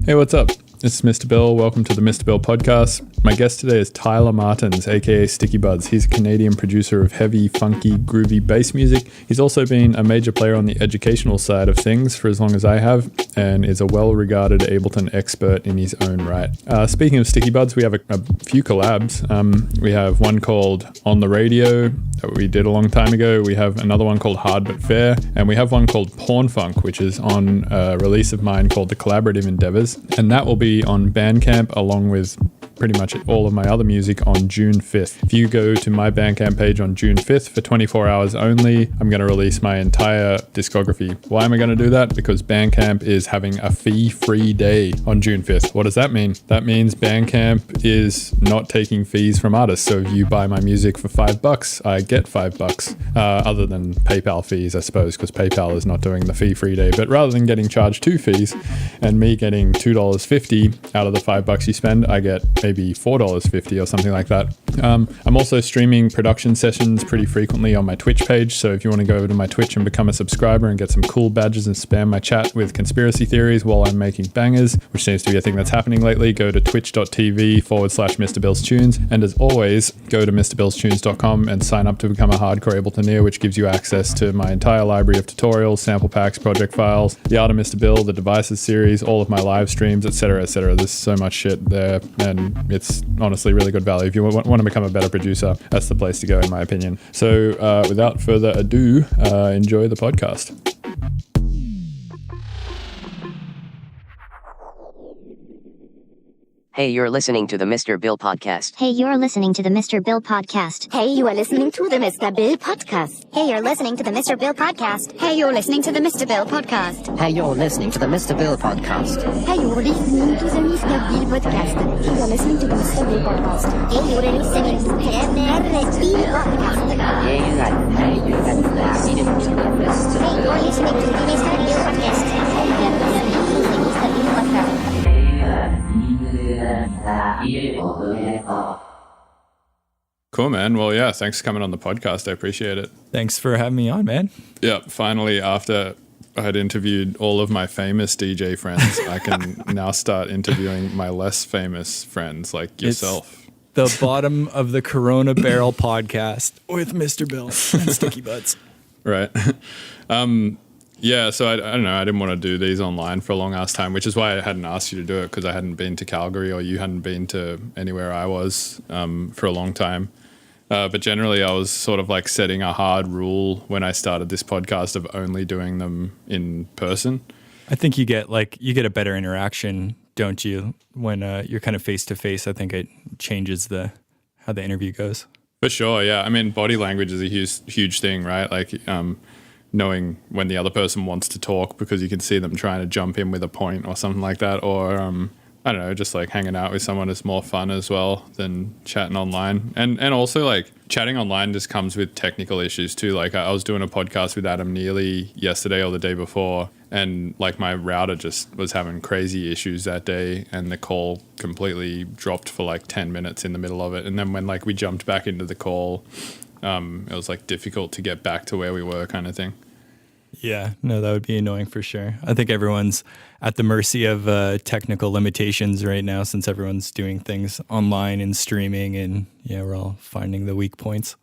Hey, what's up? This is Mr. Bill. Welcome to the Mr. Bill podcast. My guest today is Tyler Martens, aka Stickybuds. He's a Canadian producer of heavy, funky, groovy bass music. He's also been a major player on the educational side of things for as long as I have, and is a well-regarded Ableton expert in his own right. Speaking of Stickybuds, we have a few collabs. We have one called On the Radio that we did a long time ago. We have another one called Hard But Fair, and we have one called Porn Funk, which is on a release of mine called The Collaborative Endeavors, and that will be on Bandcamp along with pretty much all of my other music on June 5th. If you go to my Bandcamp page on June 5th for 24 hours only, I'm going to release my entire discography. Why am I going to do that? Because Bandcamp is having a fee-free day on June 5th. What does that mean? That means Bandcamp is not taking fees from artists. So if you buy my music for $5, I get $5, other than PayPal fees, I suppose, because PayPal is not doing the fee-free day. But rather than getting charged 2 fees and me getting $2.50 out of the $5 you spend, I get maybe $4.50 or something like that. I'm also streaming production sessions pretty frequently on my Twitch page, so if you want to go over to my Twitch and become a subscriber and get some cool badges and spam my chat with conspiracy theories while I'm making bangers, which seems to be a thing that's happening lately, go to twitch.tv/Mr. Bill's Tunes. And as always, go to MrBillsTunes.com and sign up to become a hardcore Ableton, which gives you access to my entire library of tutorials, sample packs, project files, the Art of Mr. Bill, the Devices series, all of my live streams, etc., etc. There's so much shit there, and it's honestly really good value. If you want to become a better producer, that's the place to go, in my opinion. So without further ado, enjoy the podcast. Hey, you're listening to the Mr. Bill podcast. Hey, you're listening to the Mr. Bill podcast. Hey, you are listening to the Mr. Bill podcast. Hey, you're listening to the Mr. Bill podcast. Hey, you're listening to the Mr. Bill podcast. Hey, you're listening to the Mr. Bill podcast. Hey, you're listening to the Mr. Bill podcast. Hey, you're listening to the Mr. Bill podcast. Hey, you're listening to the Mr. Bill podcast. Hey, you're listening to the Mr. Bill podcast. Hey, you're listening to the Mr. Bill podcast. Cool, man. Well, yeah, thanks for coming on the podcast. I appreciate it. Thanks for having me on, man. Yeah, finally, after I had interviewed all of my famous DJ friends, I can now start interviewing my less famous friends like yourself. It's the bottom of the Corona Barrel podcast with Mr. Bill and Stickybuds. Right. Yeah, so I don't know. I didn't want to do these online for a long ass time, which is why I hadn't asked you to do it, because I hadn't been to Calgary or you hadn't been to anywhere I was for a long time. But generally, I was sort of like setting a hard rule when I started this podcast of only doing them in person. I think you get a better interaction, don't you, when you're kind of face to face? I think it changes how the interview goes. For sure, yeah. I mean, body language is a huge thing, right? Like knowing when the other person wants to talk, because you can see them trying to jump in with a point or something like that, or I don't know, just like hanging out with someone is more fun as well than chatting online. And also like chatting online just comes with technical issues too. Like I was doing a podcast with Adam Neely yesterday or the day before, and like my router just was having crazy issues that day, and the call completely dropped for like 10 minutes in the middle of it. And then when like we jumped back into the call, it was like difficult to get back to where we were, kind of thing. Yeah, no, that would be annoying for sure. I think everyone's at the mercy of technical limitations right now, since everyone's doing things online and streaming, and yeah, we're all finding the weak points.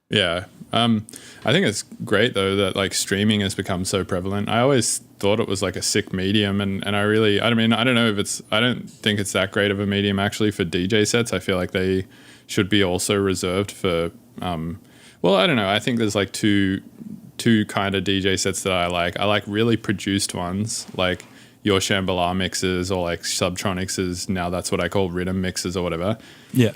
Yeah. I think it's great though that like streaming has become so prevalent. I always thought it was like a sick medium, and I don't think it's that great of a medium actually for DJ sets. I feel like they should be also reserved for well, I don't know. I think there's like two kind of DJ sets that I like. I like really produced ones, like your Shambhala mixes, or like Subtronics, now that's what I call rhythm mixes or whatever. Yeah.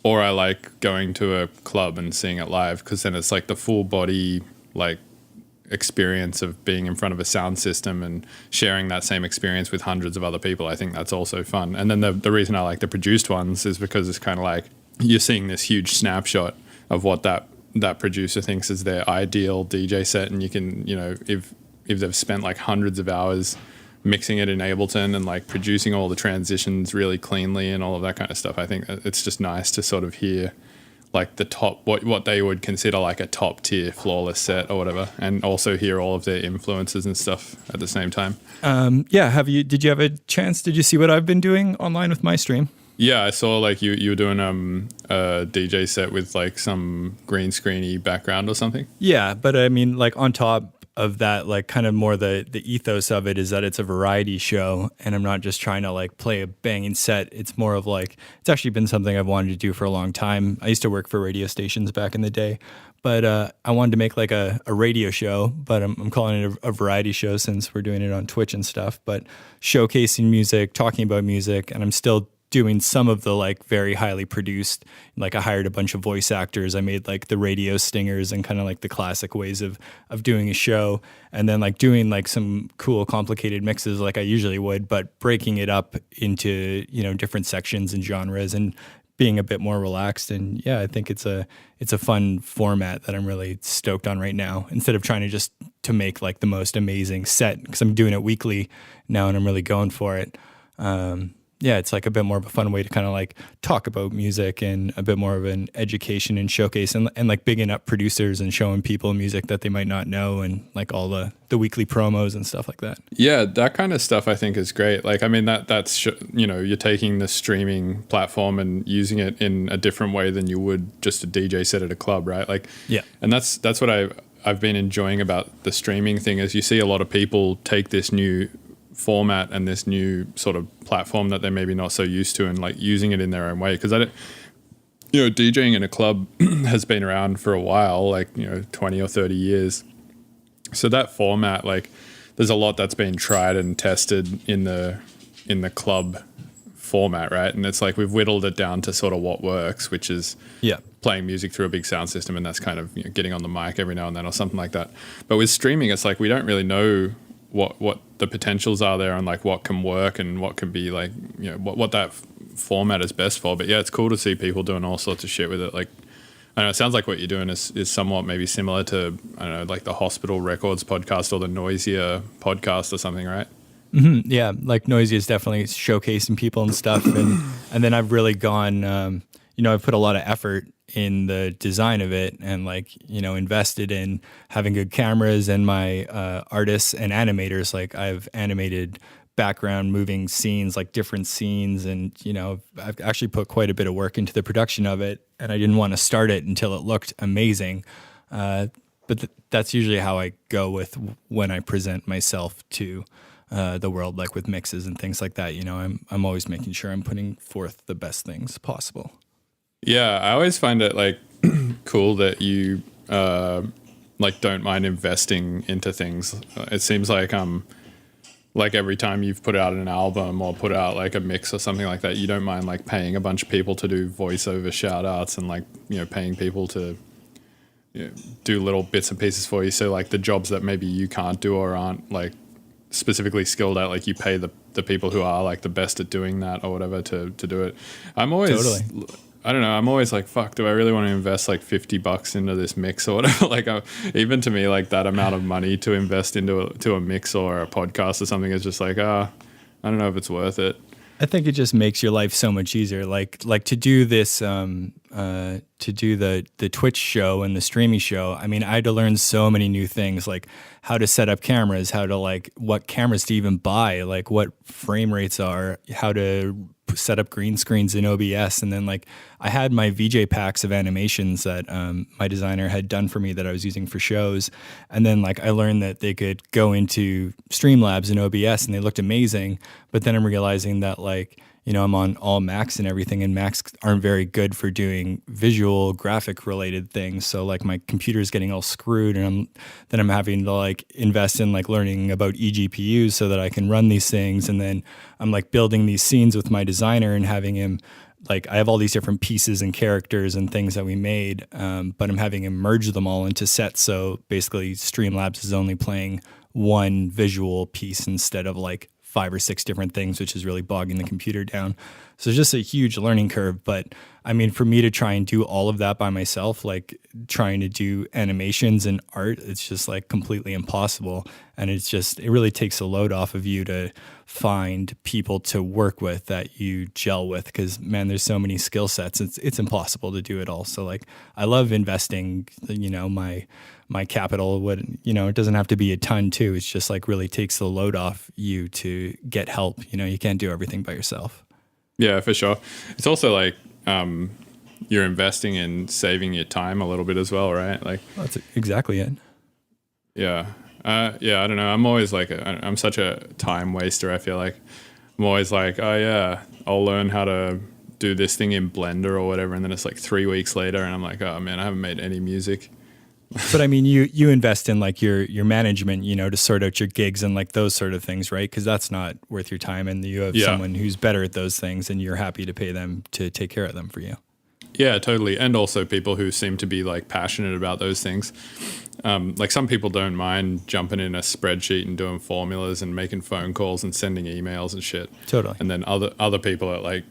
Or I like going to a club and seeing it live, because then it's like the full body like experience of being in front of a sound system and sharing that same experience with hundreds of other people. I think that's also fun. And then the reason I like the produced ones is because it's kind of like you're seeing this huge snapshot of what that producer thinks is their ideal DJ set, and you can, you know, if they've spent like hundreds of hours mixing it in Ableton and like producing all the transitions really cleanly and all of that kind of stuff, I think it's just nice to sort of hear like the top, what they would consider like a top tier flawless set or whatever, and also hear all of their influences and stuff at the same time. Yeah. Did you have a chance? Did you see what I've been doing online with my stream? Yeah, I saw like you were doing a DJ set with like some green screeny background or something. Yeah, but I mean, like on top of that, like kind of more the ethos of it is that it's a variety show, and I'm not just trying to like play a banging set. It's more of like, it's actually been something I've wanted to do for a long time. I used to work for radio stations back in the day, but I wanted to make like a radio show, but I'm calling it a variety show since we're doing it on Twitch and stuff, but showcasing music, talking about music, and I'm still doing some of the like very highly produced, like I hired a bunch of voice actors. I made like the radio stingers and kind of like the classic ways of doing a show, and then like doing like some cool complicated mixes like I usually would, but breaking it up into, you know, different sections and genres and being a bit more relaxed. And yeah, I think it's a fun format that I'm really stoked on right now, instead of trying to make like the most amazing set, because I'm doing it weekly now and I'm really going for it. Yeah, it's like a bit more of a fun way to kind of like talk about music, and a bit more of an education and showcase, and like bigging up producers and showing people music that they might not know, and like all the weekly promos and stuff like that. Yeah, that kind of stuff I think is great. Like, I mean, that's you know, you're taking the streaming platform and using it in a different way than you would just a DJ set at a club, right? Like, yeah, and that's what I've been enjoying about the streaming thing, is you see a lot of people take this new format and this new sort of platform that they're maybe not so used to, and like using it in their own way. Because DJing in a club has been around for a while, like, 20 or 30 years. So that format, like, there's a lot that's been tried and tested in the club format, right? And it's like we've whittled it down to sort of what works, which is playing music through a big sound system, and that's kind of getting on the mic every now and then or something like that. But with streaming, it's like we don't really know what the potentials are there, and like what can work and what can be like, what that format is best for. But yeah, it's cool to see people doing all sorts of shit with it. Like, I don't know, it sounds like what you're doing is somewhat maybe similar to, I don't know, like the Hospital Records podcast or the Noisier podcast or something, right? Mm-hmm. Yeah, like Noisier is definitely showcasing people and stuff, and then I've really gone, I've put a lot of effort in the design of it, and like, invested in having good cameras, and my artists and animators, like I've animated background moving scenes, like different scenes, and I've actually put quite a bit of work into the production of it, and I didn't want to start it until it looked amazing. But that's usually how I go with when I present myself to the world, like with mixes and things like that. I'm always making sure I'm putting forth the best things possible. Yeah, I always find it like cool that you like don't mind investing into things. It seems like every time you've put out an album or put out like a mix or something like that, you don't mind like paying a bunch of people to do voiceover shout outs, and like, paying people to do little bits and pieces for you. So like the jobs that maybe you can't do or aren't like specifically skilled at, like you pay the people who are like the best at doing that or whatever to do it. I'm always I don't know, I'm always like, fuck, do I really want to invest like $50 into this mix or whatever? Like, even to me, like that amount of money to invest into a mix or a podcast or something is just like, I don't know if it's worth it. I think it just makes your life so much easier. Like to do this, to do the Twitch show and the streaming show. I mean, I had to learn so many new things, like how to set up cameras, how to like what cameras to even buy, like what frame rates are, how to set up green screens in OBS. And then like I had my VJ packs of animations that my designer had done for me that I was using for shows. And then like I learned that they could go into Streamlabs and OBS and they looked amazing. But then I'm realizing that like, I'm on all Macs and everything, and Macs aren't very good for doing visual graphic related things. So like my computer's getting all screwed, and I'm having to like invest in like learning about eGPUs so that I can run these things. And then I'm like building these scenes with my designer and having him, like I have all these different pieces and characters and things that we made, but I'm having him merge them all into sets. So basically Streamlabs is only playing one visual piece instead of like 5 or 6 different things, which is really bogging the computer down. So it's just a huge learning curve. But I mean, for me to try and do all of that by myself, like trying to do animations and art, it's just like completely impossible. And it really takes a load off of you to find people to work with that you gel with. Because man, there's so many skill sets. It's impossible to do it all. So like, I love investing, my capital. It doesn't have to be a ton too. It's just like really takes the load off you to get help. You can't do everything by yourself. Yeah, for sure. It's also like, you're investing in saving your time a little bit as well, right? Like that's exactly it. Yeah. I don't know. I'm always like, I'm such a time waster. I feel like I'm always like, oh yeah, I'll learn how to do this thing in Blender or whatever. And then it's like 3 weeks later and I'm like, oh man, I haven't made any music. But I mean, you invest in like your management, to sort out your gigs and like those sort of things, right? Because that's not worth your time. And you have someone who's better at those things and you're happy to pay them to take care of them for you. Yeah, totally. And also people who seem to be like passionate about those things. Like some people don't mind jumping in a spreadsheet and doing formulas and making phone calls and sending emails and shit. Totally. And then other people are like,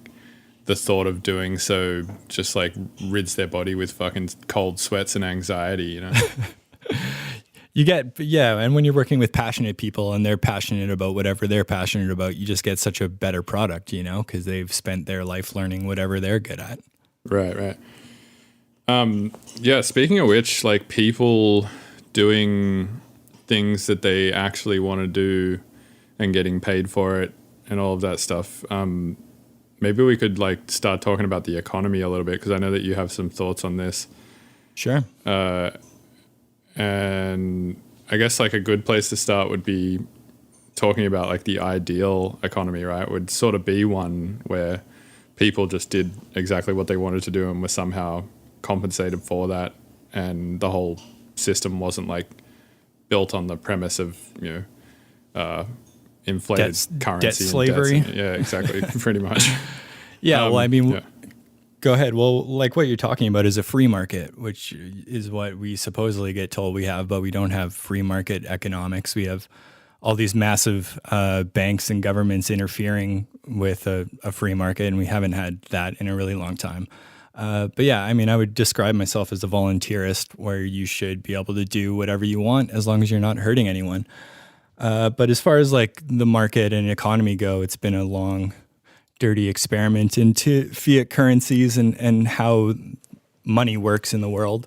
the thought of doing so just like rids their body with fucking cold sweats and anxiety, And when you're working with passionate people and they're passionate about whatever they're passionate about, you just get such a better product, because they've spent their life learning whatever they're good at. Right. Speaking of which, like people doing things that they actually want to do and getting paid for it and all of that stuff. Maybe we could like start talking about the economy a little bit, because I know that you have some thoughts on this. Sure. And I guess like a good place to start would be talking about like the ideal economy, right? Would sort of be one where people just did exactly what they wanted to do and were somehow compensated for that. And the whole system wasn't like built on the premise of, inflated currency, debt slavery. Yeah, exactly. Pretty much. Go ahead. Well, like what you're talking about is a free market, which is what we supposedly get told we have, but we don't have free market economics. We have all these massive banks and governments interfering with a free market, and we haven't had that in a really long time. I would describe myself as a volunteerist, where you should be able to do whatever you want as long as you're not hurting anyone. But as far as like the market and economy go, it's been a long, dirty experiment into fiat currencies and how money works in the world.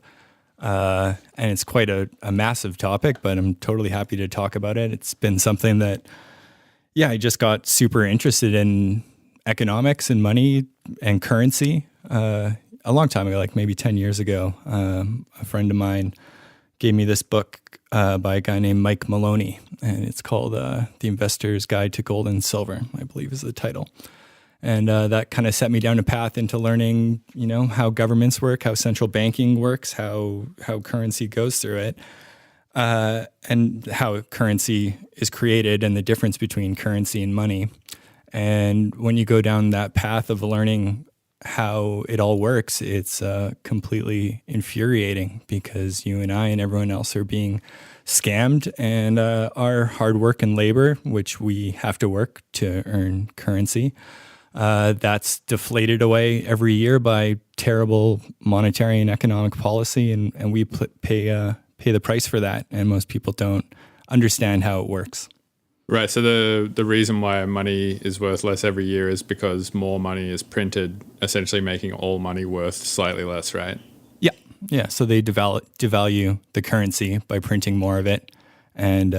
And it's quite a massive topic, but I'm totally happy to talk about it. It's been something that, I just got super interested in economics and money and currency a long time ago, like maybe 10 years ago. A friend of mine gave me this book by a guy named Mike Maloney, and it's called The Investor's Guide to Gold and Silver, I believe is the title. And that kind of set me down a path into learning, how governments work, how central banking works, how currency goes through it, and how currency is created and the difference between currency and money. And when you go down that path of learning how it all works, it's completely infuriating, because you and I and everyone else are being scammed, and our hard work and labor, which we have to work to earn currency, that's deflated away every year by terrible monetary and economic policy, and we pay the price for that, and most people don't understand how it works. Right. So the reason why money is worth less every year is because more money is printed, essentially making all money worth slightly less, right? Yeah. So they devalue the currency by printing more of it. And,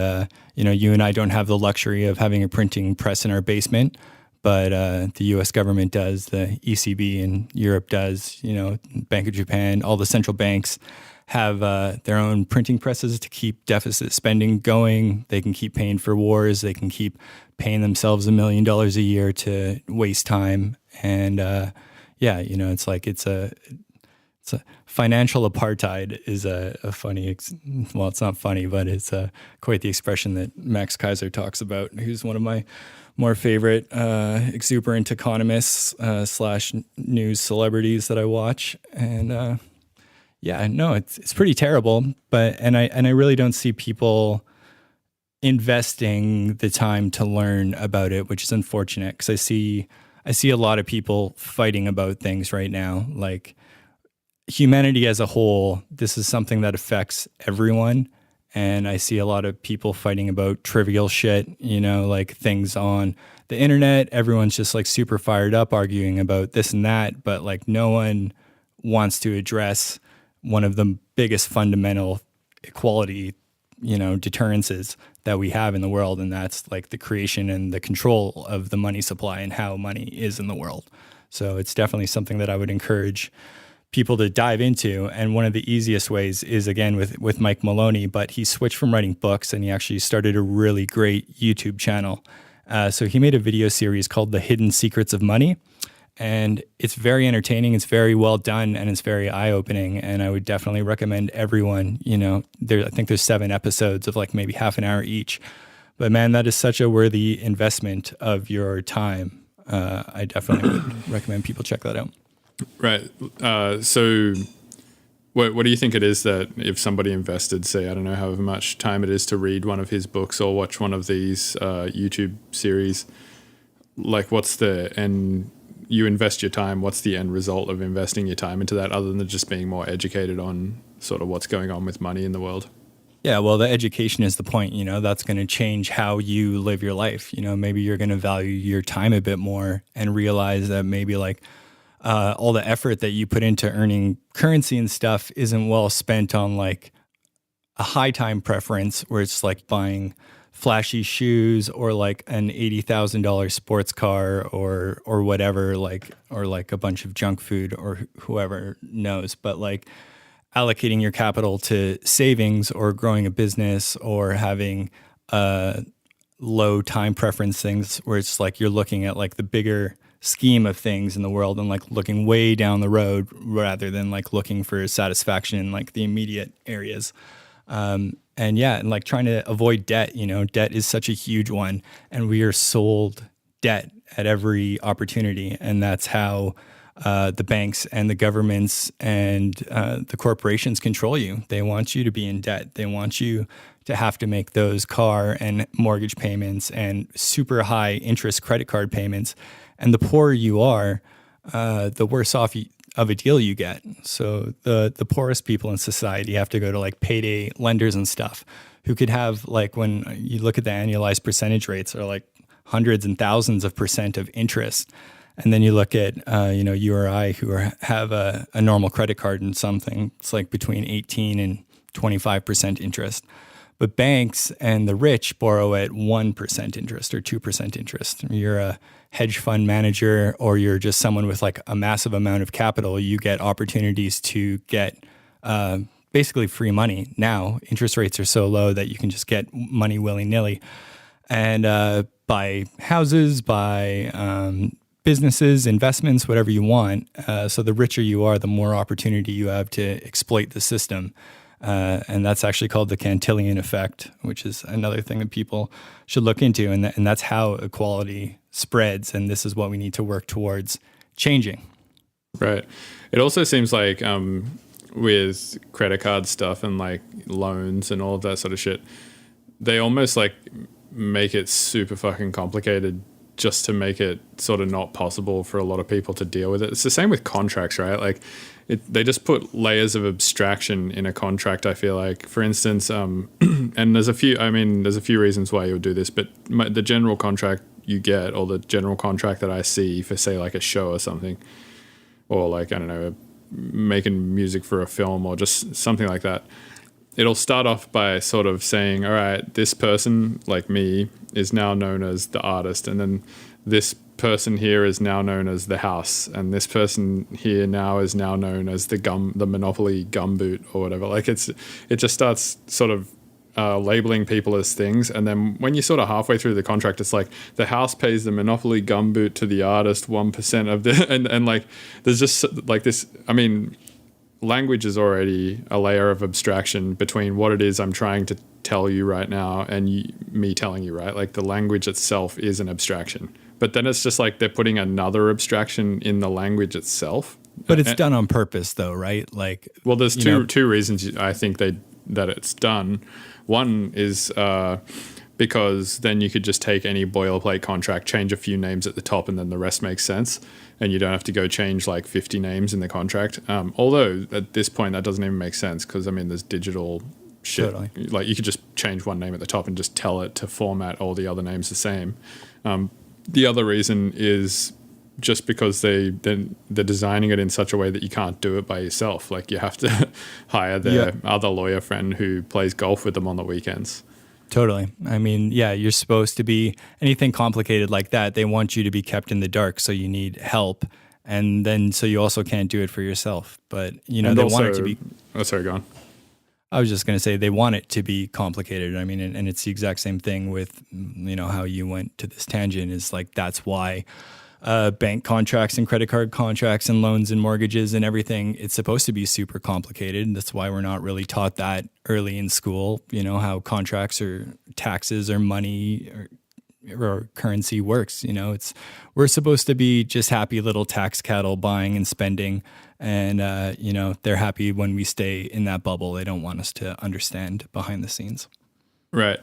you and I don't have the luxury of having a printing press in our basement, but the U.S. government does, the ECB in Europe does, Bank of Japan, all the central banks have their own printing presses to keep deficit spending going. They can keep paying for wars. They can keep paying themselves $1 million a year to waste time. And it's like it's a financial apartheid is a funny. Well, it's not funny, but it's quite the expression that Max Kaiser talks about. Who's one of my more favorite exuberant economists / news celebrities that I watch. And it's pretty terrible, but I really don't see people investing the time to learn about it, which is unfortunate, because I see I see a lot of people fighting about things right now. Like humanity as a whole, this is something that affects everyone. And I see a lot of people fighting about trivial shit, like things on the internet. Everyone's just like super fired up arguing about this and that, but like no one wants to address one of the biggest fundamental equality, deterrences that we have in the world. And that's like the creation and the control of the money supply and how money is in the world. So it's definitely something that I would encourage people to dive into. And one of the easiest ways is, again, with Mike Maloney, but he switched from writing books and he actually started a really great YouTube channel. So he made a video series called The Hidden Secrets of Money. And it's very entertaining, it's very well done, and it's very eye-opening. And I would definitely recommend everyone, I think there's 7 episodes of like maybe half an hour each. But man, that is such a worthy investment of your time. I definitely would recommend people check that out. Right. So what do you think it is that if somebody invested, say, I don't know, however much time it is to read one of his books or watch one of these YouTube series, like what's the end, you invest your time, what's the end result of investing your time into that other than just being more educated on sort of what's going on with money in the world? Yeah, well, the education is the point, that's going to change how you live your life. Maybe you're going to value your time a bit more and realize that maybe like, all the effort that you put into earning currency and stuff isn't well spent on like a high time preference where it's like buying flashy shoes or like an $80,000 sports car or whatever, or like a bunch of junk food or whoever knows, but like allocating your capital to savings or growing a business or having low time preference things where it's like you're looking at like the bigger scheme of things in the world and like looking way down the road rather than like looking for satisfaction in like the immediate areas. And like trying to avoid debt, debt is such a huge one and we are sold debt at every opportunity. And that's how the banks and the governments and the corporations control you. They want you to be in debt. They want you to have to make those car and mortgage payments and super high interest credit card payments. And the poorer you are, the worse off of a deal you get. So the poorest people in society have to go to like payday lenders and stuff who could have like, when you look at the annualized percentage rates are like hundreds and thousands of % of interest. And then you look at, you or I who have a normal credit card and something, it's like between 18 and 25% interest. But banks and the rich borrow at 1% interest or 2% interest. You're a hedge fund manager or you're just someone with like a massive amount of capital, you get opportunities to get basically free money. Now, interest rates are so low that you can just get money willy-nilly and buy houses, buy businesses, investments, whatever you want. So the richer you are, the more opportunity you have to exploit the system. And that's actually called the Cantillon effect, which is another thing that people should look into. And that's how equality spreads. And this is what we need to work towards changing. Right. It also seems like with credit card stuff and like loans and all of that sort of shit, they almost like make it super fucking complicated just to make it sort of not possible for a lot of people to deal with it. It's the same with contracts, right? Like they just put layers of abstraction in a contract, I feel like. For instance, and there's a few reasons why you'll do this, but the general contract you get or the general contract that I see for, say, like a show or something, or like, I don't know, making music for a film or just something like that, it'll start off by sort of saying, all right, this person, like me, is now known as the artist, and then this person here is now known as the house, and this person here now is now known as the Monopoly gumboot or whatever. Like it just starts sort of labeling people as things, and then when you're sort of halfway through the contract, it's like the house pays the Monopoly gumboot to the artist 1% of the, and like there's just like this. I mean, language is already a layer of abstraction between what it is I'm trying to tell you right now and me telling you, right? Like the language itself is an abstraction, but then it's just like they're putting another abstraction in the language itself. But it's done on purpose though, right? Like, well, there's two reasons I think that it's done. One is because then you could just take any boilerplate contract, change a few names at the top, and then the rest makes sense. And you don't have to go change like 50 names in the contract. Although at this point, that doesn't even make sense because, I mean, there's digital shit. Totally. Like you could just change one name at the top and just tell it to format all the other names the same. The other reason is just because they're designing it in such a way that you can't do it by yourself. Like you have to hire their other lawyer friend who plays golf with them on the weekends. Totally. I mean, yeah, you're supposed to be anything complicated like that. They want you to be kept in the dark. So you need help. And then, so you also can't do it for yourself. But, you know, they want it to be. Oh, sorry, go on. I was just going to say they want it to be complicated. I mean, and it's the exact same thing with, you know, how you went to this tangent is like, that's why bank contracts and credit card contracts and loans and mortgages and everything, it's supposed to be super complicated. That's why we're not really taught that early in school, you know, how contracts or taxes or money or currency works. You know, we're supposed to be just happy little tax cattle buying and spending. And, you know, they're happy when we stay in that bubble. They don't want us to understand behind the scenes. Right.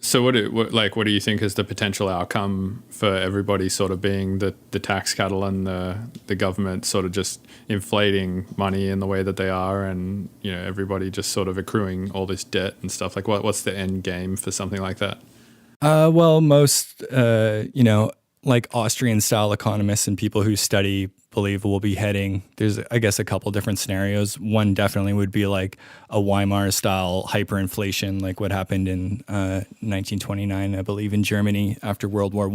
So what do you think is the potential outcome for everybody sort of being the tax cattle and the government sort of just inflating money in the way that they are, and, you know, everybody just sort of accruing all this debt and stuff? Like what's the end game for something like that? Well, most, you know, like Austrian style economists and people who study believe we'll be heading, there's, I guess, a couple different scenarios. One definitely would be like a Weimar style hyperinflation, like what happened in 1929, I believe, in Germany after World War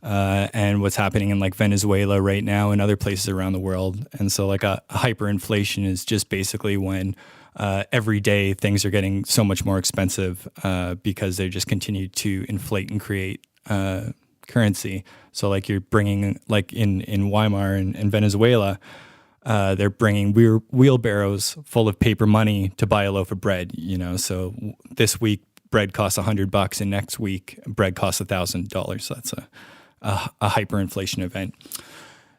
I, and what's happening in like Venezuela right now and other places around the world. And so like a hyperinflation is just basically when every day things are getting so much more expensive because they just continue to inflate and create currency. So like you're bringing, like in Weimar and Venezuela, they're bringing wheelbarrows full of paper money to buy a loaf of bread, you know. So this week bread costs $100 and next week bread costs $1,000. So that's a hyperinflation event.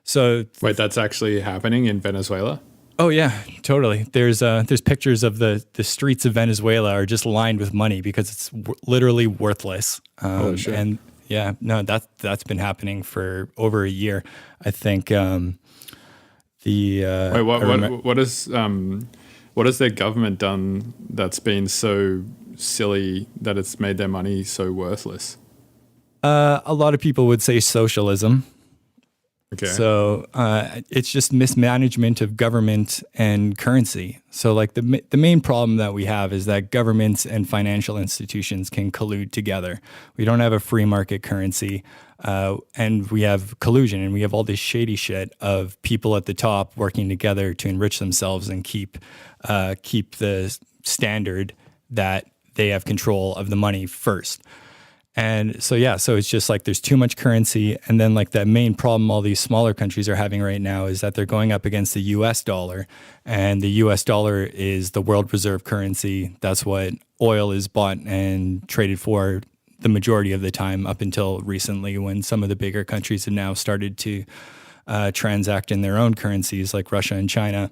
So wait, that's actually happening in Venezuela? Oh yeah, totally. There's pictures of the streets of Venezuela are just lined with money because it's literally worthless. Holy shit. And yeah, no, that's been happening for over a year. I think what has their government done that's been so silly that it's made their money so worthless? A lot of people would say socialism. Okay. So it's just mismanagement of government and currency. So like the main problem that we have is that governments and financial institutions can collude together. We don't have a free market currency, and we have collusion, and we have all this shady shit of people at the top working together to enrich themselves and keep the standard that they have control of the money first. And so, yeah, so it's just like there's too much currency. And then like the main problem all these smaller countries are having right now is that they're going up against the US dollar. And the US dollar is the world reserve currency. That's what oil is bought and traded for the majority of the time up until recently, when some of the bigger countries have now started to transact in their own currencies like Russia and China.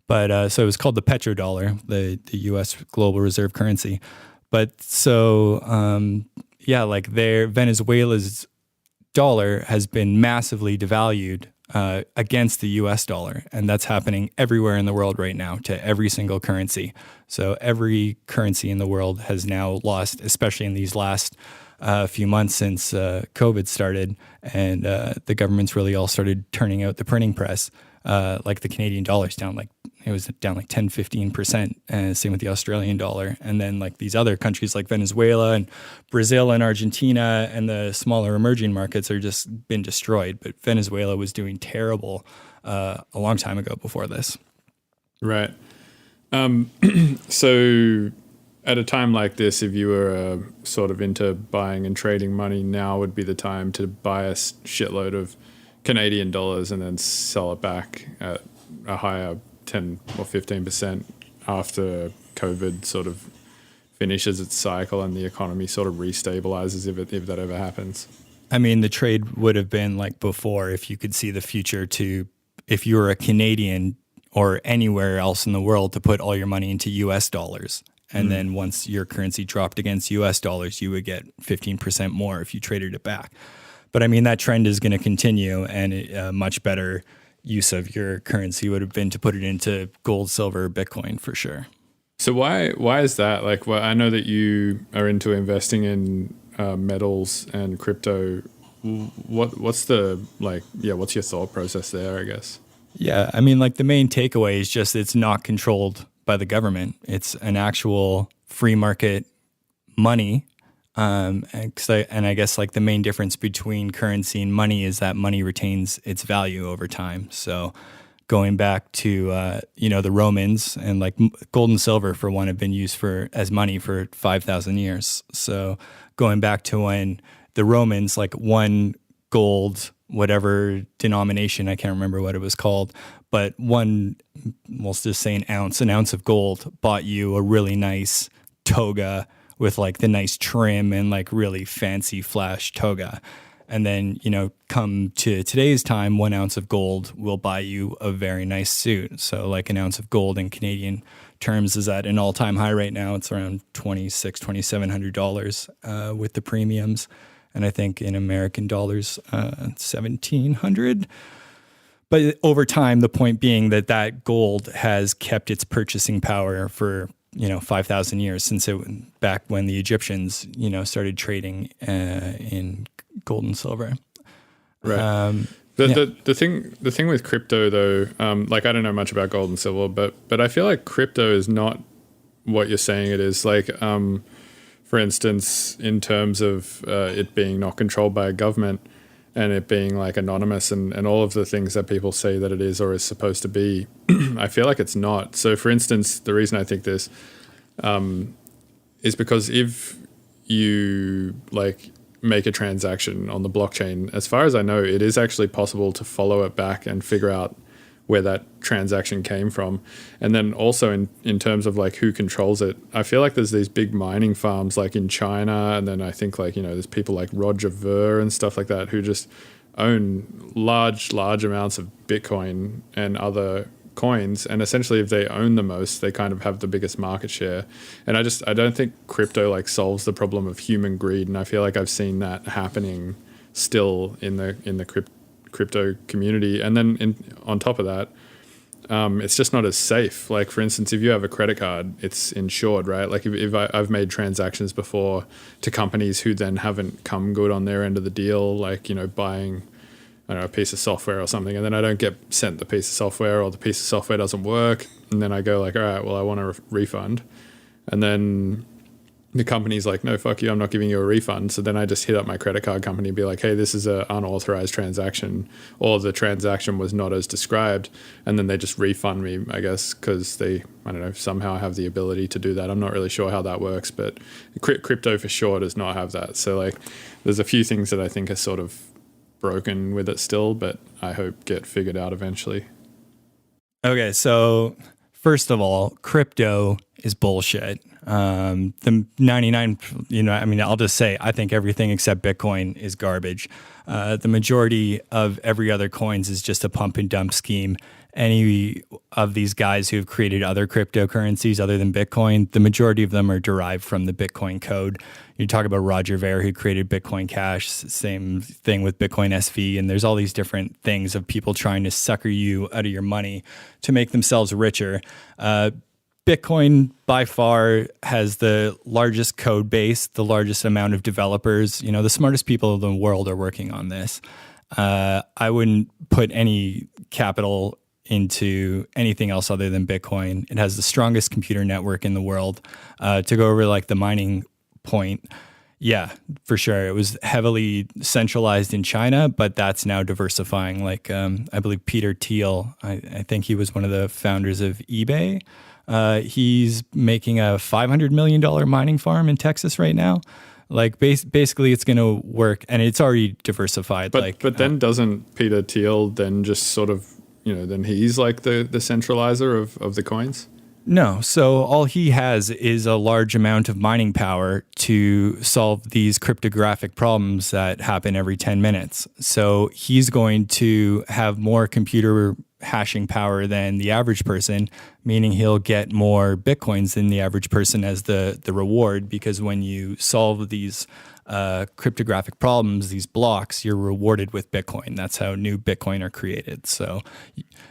But so it was called the petrodollar, the US global reserve currency. But so... yeah, like Venezuela's dollar has been massively devalued against the US dollar. And that's happening everywhere in the world right now to every single currency. So every currency in the world has now lost, especially in these last few months since COVID started. And the government's really all started turning out the printing press. Like the Canadian dollar's down it was down like 10, 15%. Same with the Australian dollar. And then like these other countries like Venezuela and Brazil and Argentina and the smaller emerging markets are just been destroyed. But Venezuela was doing terrible a long time ago before this. Right. So at a time like this, if you were sort of into buying and trading money, now would be the time to buy a shitload of Canadian dollars and then sell it back at a higher 10 or 15% after COVID sort of finishes its cycle and the economy sort of restabilizes, if that ever happens. I mean, the trade would have been like before, if you could see the future to, if you were a Canadian or anywhere else in the world, to put all your money into US dollars. And then once your currency dropped against US dollars, you would get 15% more if you traded it back. But I mean, that trend is going to continue, and a much better use of your currency would have been to put it into gold, silver, Bitcoin for sure. So why is that? Like, well, I know that you are into investing in metals and crypto. What's your thought process there, I guess? Yeah, I mean, like the main takeaway is just it's not controlled by the government. It's an actual free market money. And I guess like the main difference between currency and money is that money retains its value over time. So going back to, the Romans, and like gold and silver for one have been used as money for 5,000 years. So going back to when the Romans, like one gold, whatever denomination, I can't remember what it was called, but let's just say an ounce of gold bought you a really nice toga with like the nice trim and like really fancy flash toga. And then, come to today's time, 1 ounce of gold will buy you a very nice suit. So like an ounce of gold in Canadian terms is at an all-time high right now. It's around $2,700 with the premiums. And I think in American dollars, $1,700. But over time, the point being that gold has kept its purchasing power for 5,000 years, since back when the Egyptians started trading in gold and silver. Right. The thing with crypto though, like I don't know much about gold and silver, but I feel like crypto is not what you're saying it is. Like, for instance, in terms of it being not controlled by a government and it being like anonymous and all of the things that people say that it is or is supposed to be, I feel like it's not. So for instance, the reason I think this is because if you like make a transaction on the blockchain, as far as I know, it is actually possible to follow it back and figure out where that transaction came from. And then also in terms of like who controls it, I feel like there's these big mining farms like in China, and then I think like, there's people like Roger Ver and stuff like that who just own large amounts of Bitcoin and other coins, and essentially if they own the most, they kind of have the biggest market share. And I don't think crypto like solves the problem of human greed, and I feel like I've seen that happening still in the crypto community. And then on top of that, it's just not as safe. Like for instance, if you have a credit card, it's insured, right? Like if I've made transactions before to companies who then haven't come good on their end of the deal, like buying a piece of software or something, and then I don't get sent the piece of software, or the piece of software doesn't work, and then I go like, all right, well I want a refund, and then the company's like, no, fuck you, I'm not giving you a refund. So then I just hit up my credit card company and be like, hey, this is an unauthorized transaction, or the transaction was not as described. And then they just refund me, I guess, because they, I don't know, somehow have the ability to do that. I'm not really sure how that works, but crypto for sure does not have that. So like there's a few things that I think are sort of broken with it still, but I hope get figured out eventually. Okay, so first of all, crypto is bullshit. The 99, I'll just say, I think everything except Bitcoin is garbage. The majority of every other coins is just a pump and dump scheme. Any of these guys who have created other cryptocurrencies other than Bitcoin, the majority of them are derived from the Bitcoin code. You talk about Roger Ver, who created Bitcoin Cash, same thing with Bitcoin SV, and there's all these different things of people trying to sucker you out of your money to make themselves richer. Bitcoin by far has the largest code base, the largest amount of developers. The smartest people in the world are working on this. I wouldn't put any capital into anything else other than Bitcoin. It has the strongest computer network in the world. To go over like the mining point, yeah, for sure. It was heavily centralized in China, but that's now diversifying. Like I believe Peter Thiel, I think he was one of the founders of eBay. He's making a $500 million mining farm in Texas right now. Like basically it's going to work, and it's already diversified. But then doesn't Peter Thiel then just sort of, then he's like the centralizer of the coins? No. So all he has is a large amount of mining power to solve these cryptographic problems that happen every 10 minutes. So he's going to have more computer hashing power than the average person, meaning he'll get more Bitcoins than the average person as the reward, because when you solve these cryptographic problems, these blocks, you're rewarded with Bitcoin. That's how new Bitcoin are created. So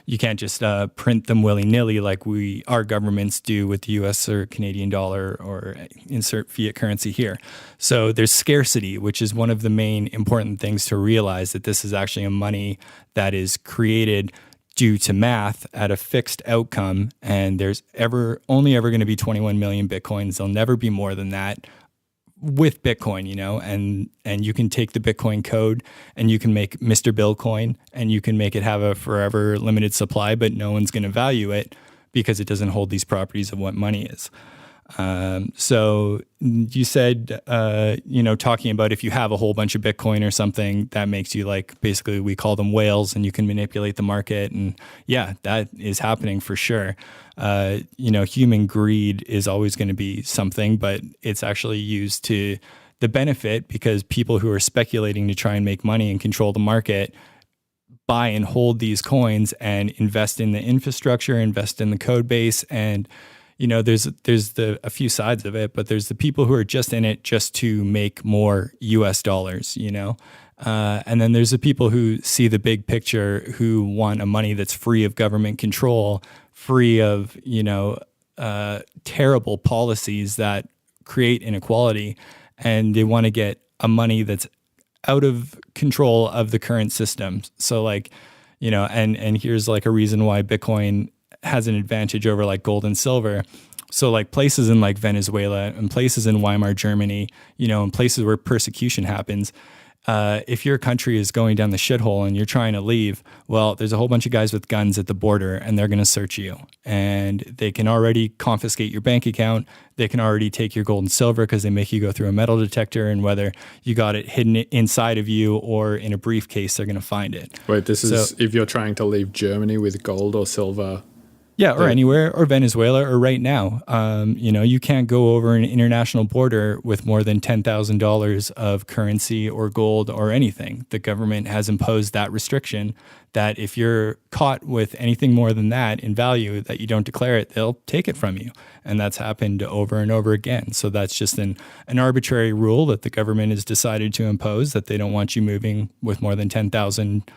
you can't just print them willy-nilly like our governments do with the US or Canadian dollar or insert fiat currency here. So there's scarcity, which is one of the main important things to realize, that this is actually a money that is created due to math at a fixed outcome, and there's only ever going to be 21 million Bitcoins. There'll never be more than that with Bitcoin, and you can take the Bitcoin code and you can make Mr. Bill coin and you can make it have a forever limited supply, but no one's going to value it because it doesn't hold these properties of what money is. So you said, talking about if you have a whole bunch of Bitcoin or something, that makes you basically we call them whales and you can manipulate the market. And yeah, that is happening for sure. Human greed is always going to be something, but it's actually used to the benefit, because people who are speculating to try and make money and control the market buy and hold these coins and invest in the infrastructure, invest in the code base, and there's a few sides of it, but there's the people who are just in it just to make more US dollars, and then there's the people who see the big picture, who want a money that's free of government control, free of, terrible policies that create inequality. And they want to get a money that's out of control of the current system. So and here's a reason why Bitcoin has an advantage over gold and silver. So places in Venezuela and places in Weimar Germany, and places where persecution happens, if your country is going down the shithole and you're trying to leave, well, there's a whole bunch of guys with guns at the border and they're going to search you, and they can already confiscate your bank account. They can already take your gold and silver because they make you go through a metal detector, and whether you got it hidden inside of you or in a briefcase, they're going to find it. Wait, this is if you're trying to leave Germany with gold or silver. Yeah, or anywhere, or Venezuela, or right now. You can't go over an international border with more than $10,000 of currency or gold or anything. The government has imposed that restriction, that if you're caught with anything more than that in value, that you don't declare it, they'll take it from you. And that's happened over and over again. So that's just an arbitrary rule that the government has decided to impose, that they don't want you moving with more than 10,000.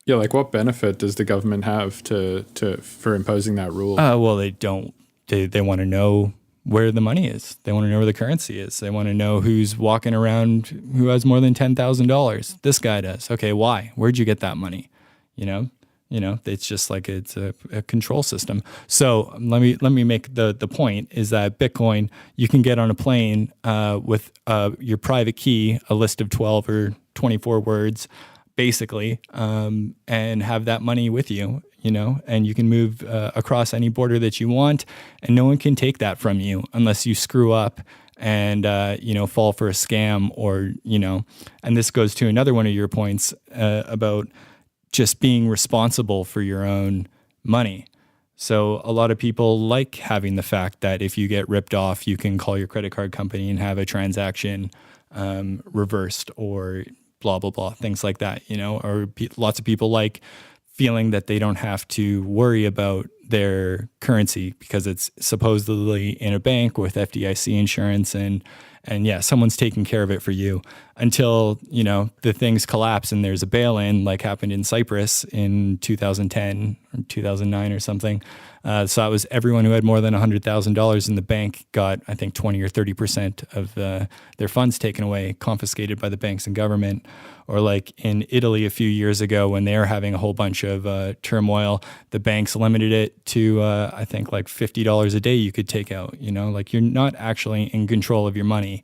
Yeah, what benefit does the government have for imposing that rule? Well, they don't. They want to know where the money is. They want to know where the currency is. They want to know who's walking around who has more than $10,000. This guy does. Okay, why? Where'd you get that money? It's just it's a control system. So let me make the point is that Bitcoin, you can get on a plane with your private key, a list of 12 or 24 words, basically, and have that money with you, and you can move across any border that you want, and no one can take that from you unless you screw up and, fall for a scam or, and this goes to another one of your points about just being responsible for your own money. So a lot of people like having the fact that if you get ripped off, you can call your credit card company and have a transaction reversed, or blah, blah, blah, things like that, or lots of people like feeling that they don't have to worry about their currency because it's supposedly in a bank with FDIC insurance, and yeah, someone's taking care of it for you until, the things collapse and there's a bail-in, like happened in Cyprus in 2010 or 2009 or something. So that was everyone who had more than $100,000 in the bank got, I think, 20 or 30% of their funds taken away, confiscated by the banks and government. Or like in Italy a few years ago when they were having a whole bunch of turmoil, the banks limited it to, I think, like $50 a day you could take out. You're not actually in control of your money.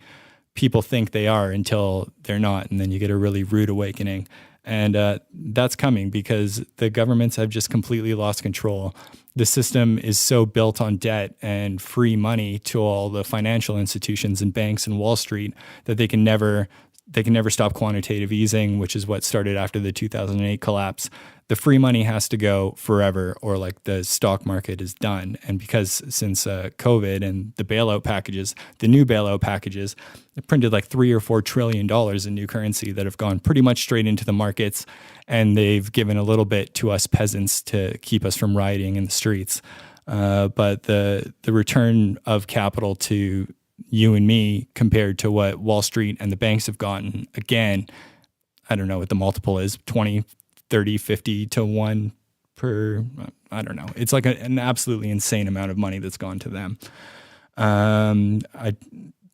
People think they are until they're not, and then you get a really rude awakening. And that's coming because the governments have just completely lost control. The system is so built on debt and free money to all the financial institutions and banks and Wall Street that they can never they can never stop quantitative easing, which is what started after the 2008 collapse. The free money has to go forever, or like the stock market is done. And because since COVID and the bailout packages, the new bailout packages, they printed like $3 or $4 trillion in new currency that have gone pretty much straight into the markets, and they've given a little bit to us peasants to keep us from rioting in the streets. But the return of capital to you and me compared to what Wall Street and the banks have gotten, again, I don't know what the multiple is, 20, 30, 50 to 1 per, I don't know. It's like an absolutely insane amount of money that's gone to them.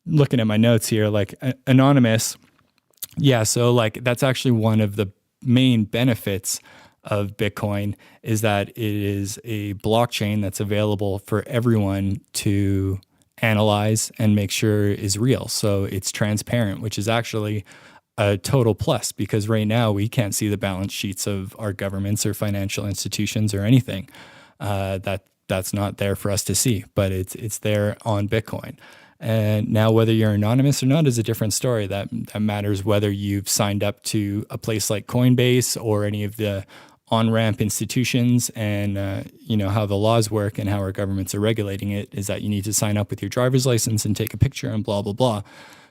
Looking at my notes here, like anonymous. Yeah. So like, that's actually one of the main benefits of Bitcoin, is that it is a blockchain that's available for everyone to analyze and make sure is real. So it's transparent, which is actually a total plus, because right now we can't see the balance sheets of our governments or financial institutions or anything. That's not there for us to see, but it's there on Bitcoin. And now whether you're anonymous or not is a different story. That matters whether you've signed up to a place like Coinbase or any of the on-ramp institutions, and you know how the laws work and how our governments are regulating it is that you need to sign up with your driver's license and take a picture and blah, blah, blah.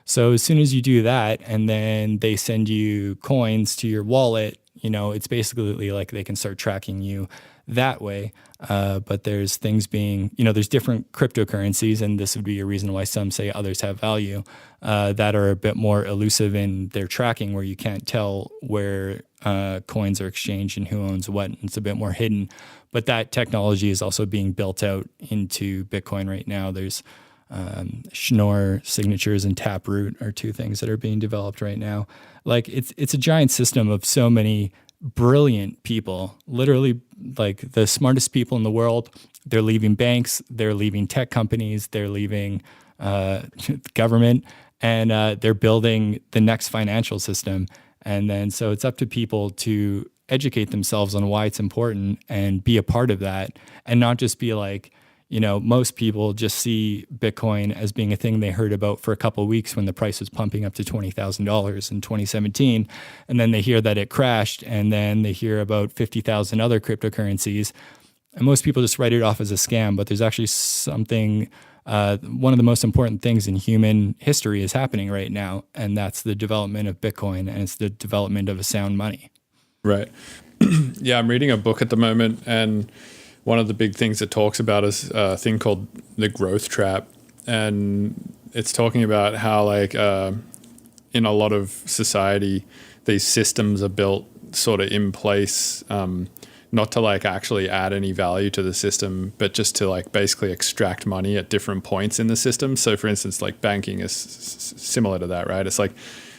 So as soon as you do that and then they send you coins to your wallet, you know, it's basically like they can start tracking you that way. But there's things being, you know, there's different cryptocurrencies, and this would be a reason why some say others have value, that are a bit more elusive in their tracking, where you can't tell where coins are exchanged and who owns what. It's a bit more hidden. But that technology is also being built out into Bitcoin right now. There's Schnorr signatures and Taproot are two things that are being developed right now. Like it's a giant system of so many brilliant people, literally like the smartest people in the world. They're leaving banks, they're leaving tech companies, they're leaving government, and they're building the next financial system. And then so it's up to people to educate themselves on why it's important and be a part of that, and not just be like, you know, most people just see Bitcoin as being a thing they heard about for a couple of weeks when the price was pumping up to $20,000 in 2017. And then they hear that it crashed, and then they hear about 50,000 other cryptocurrencies. And most people just write it off as a scam, but there's actually something, one of the most important things in human history is happening right now. And that's the development of Bitcoin, and it's the development of a sound money. Right. Yeah, I'm reading a book at the moment, and one of the big things it talks about is a thing called the growth trap. And it's talking about how like in a lot of society, these systems are built sort of in place, not to like actually add any value to the system, but just to like basically extract money at different points in the system. So for instance, like banking is similar to that, right? It's like,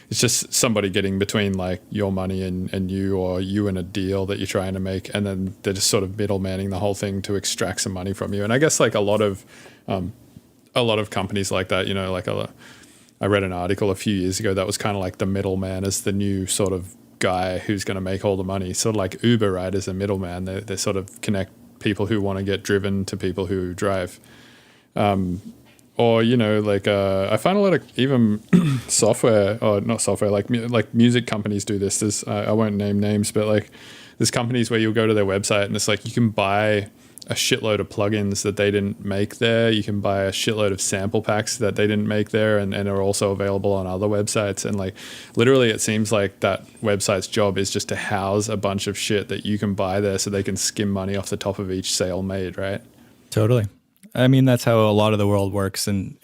it's just somebody getting between like your money and you, or you in a deal that you're trying to make, and then they're just sort of middlemaning the whole thing to extract some money from you. And I guess like a lot of companies like that, you know, like I read an article a few years ago that was kind of like the middleman is the new sort of guy who's going to make all the money. Sort of like Uber, right, is a middleman. They sort of connect people who want to get driven to people who drive. Or, you know, like I find a lot of even software, or not software, like music companies do this. There's, I won't name names, but like there's companies where you'll go to their website and it's like you can buy a shitload of plugins that they didn't make there. You can buy a shitload of sample packs that they didn't make there, and are also available on other websites. And like literally it seems like that website's job is just to house a bunch of shit that you can buy there so they can skim money off the top of each sale made, right? Totally. I mean, that's how a lot of the world works, and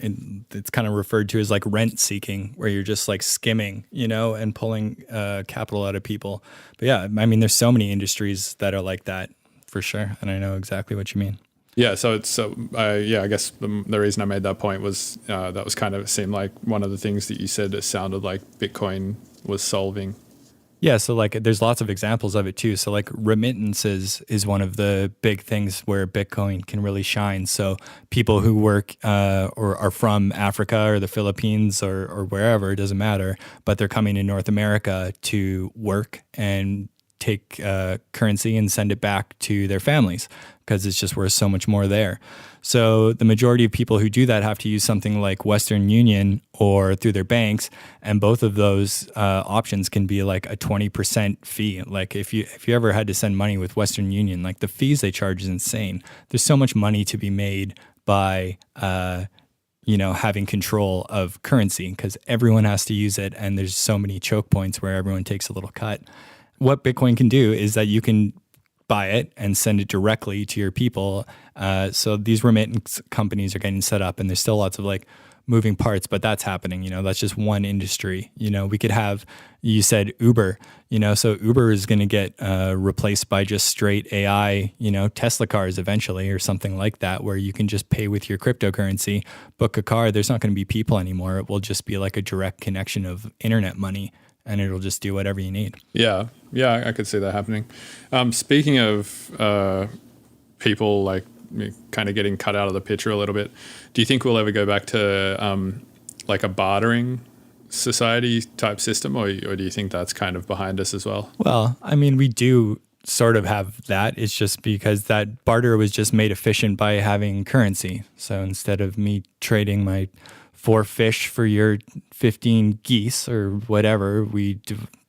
it's kind of referred to as like rent seeking, where you're just like skimming, you know, and pulling capital out of people. But yeah, I mean, there's so many industries that are like that for sure, and I know exactly what you mean. Yeah, I guess the reason I made that point was that was kind of seemed like one of the things that you said. It sounded like Bitcoin was solving. Yeah, so like there's lots of examples of it too. So like remittances is one of the big things where Bitcoin can really shine. So people who work or are from Africa or the Philippines or wherever, it doesn't matter, but they're coming to North America to work, and take currency and send it back to their families because it's just worth so much more there. So the majority of people who do that have to use something like Western Union or through their banks, and both of those options can be like a 20% fee. Like if you ever had to send money with Western Union, like the fees they charge is insane. There's so much money to be made by having control of currency because everyone has to use it, and there's so many choke points where everyone takes a little cut. What Bitcoin can do is that you can buy it and send it directly to your people. So these remittance companies are getting set up, and there's still lots of like moving parts, but that's happening. That's just one industry. We could have, you said Uber, so Uber is going to get replaced by just straight AI, Tesla cars eventually or something like that, where you can just pay with your cryptocurrency, book a car. There's not going to be people anymore. It will just be like a direct connection of internet money, and it'll just do whatever you need. Yeah, I could see that happening. Speaking of people like kind of getting cut out of the picture a little bit, do you think we'll ever go back to like a bartering society type system, or do you think that's kind of behind us as well? Well, I mean, we do sort of have that. It's just because that barter was just made efficient by having currency. So instead of me trading my 4 fish for your 15 geese or whatever, we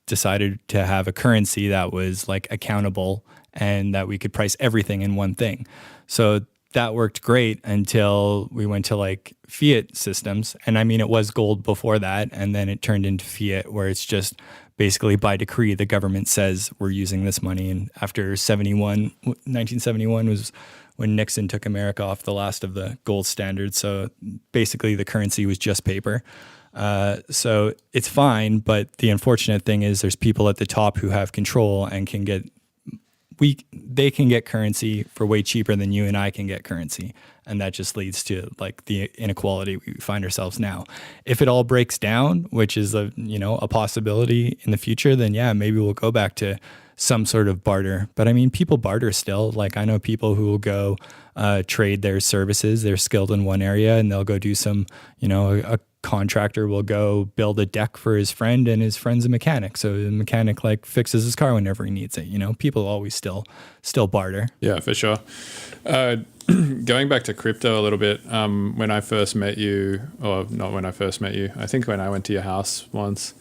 decided to have a currency that was like accountable and that we could price everything in one thing. So that worked great until we went to like fiat systems. And I mean, it was gold before that, and then it turned into fiat, where it's just basically by decree, the government says we're using this money. And after 1971 was when Nixon took America off the last of the gold standards. So basically the currency was just paper. So it's fine, but the unfortunate thing is there's people at the top who have control and they can get currency for way cheaper than you and I can get currency. And that just leads to like the inequality we find ourselves now. If it all breaks down, which is a possibility in the future, then yeah, maybe we'll go back to some sort of barter. But I mean, people barter still. Like I know people who will go trade their services. They're skilled in one area and they'll go do some, a contractor will go build a deck for his friend, and his friend's a mechanic. So the mechanic like fixes his car whenever he needs it. People always still barter. Yeah, for sure. Going back to crypto a little bit, when I first met you, or not when I first met you, I think when I went to your house once,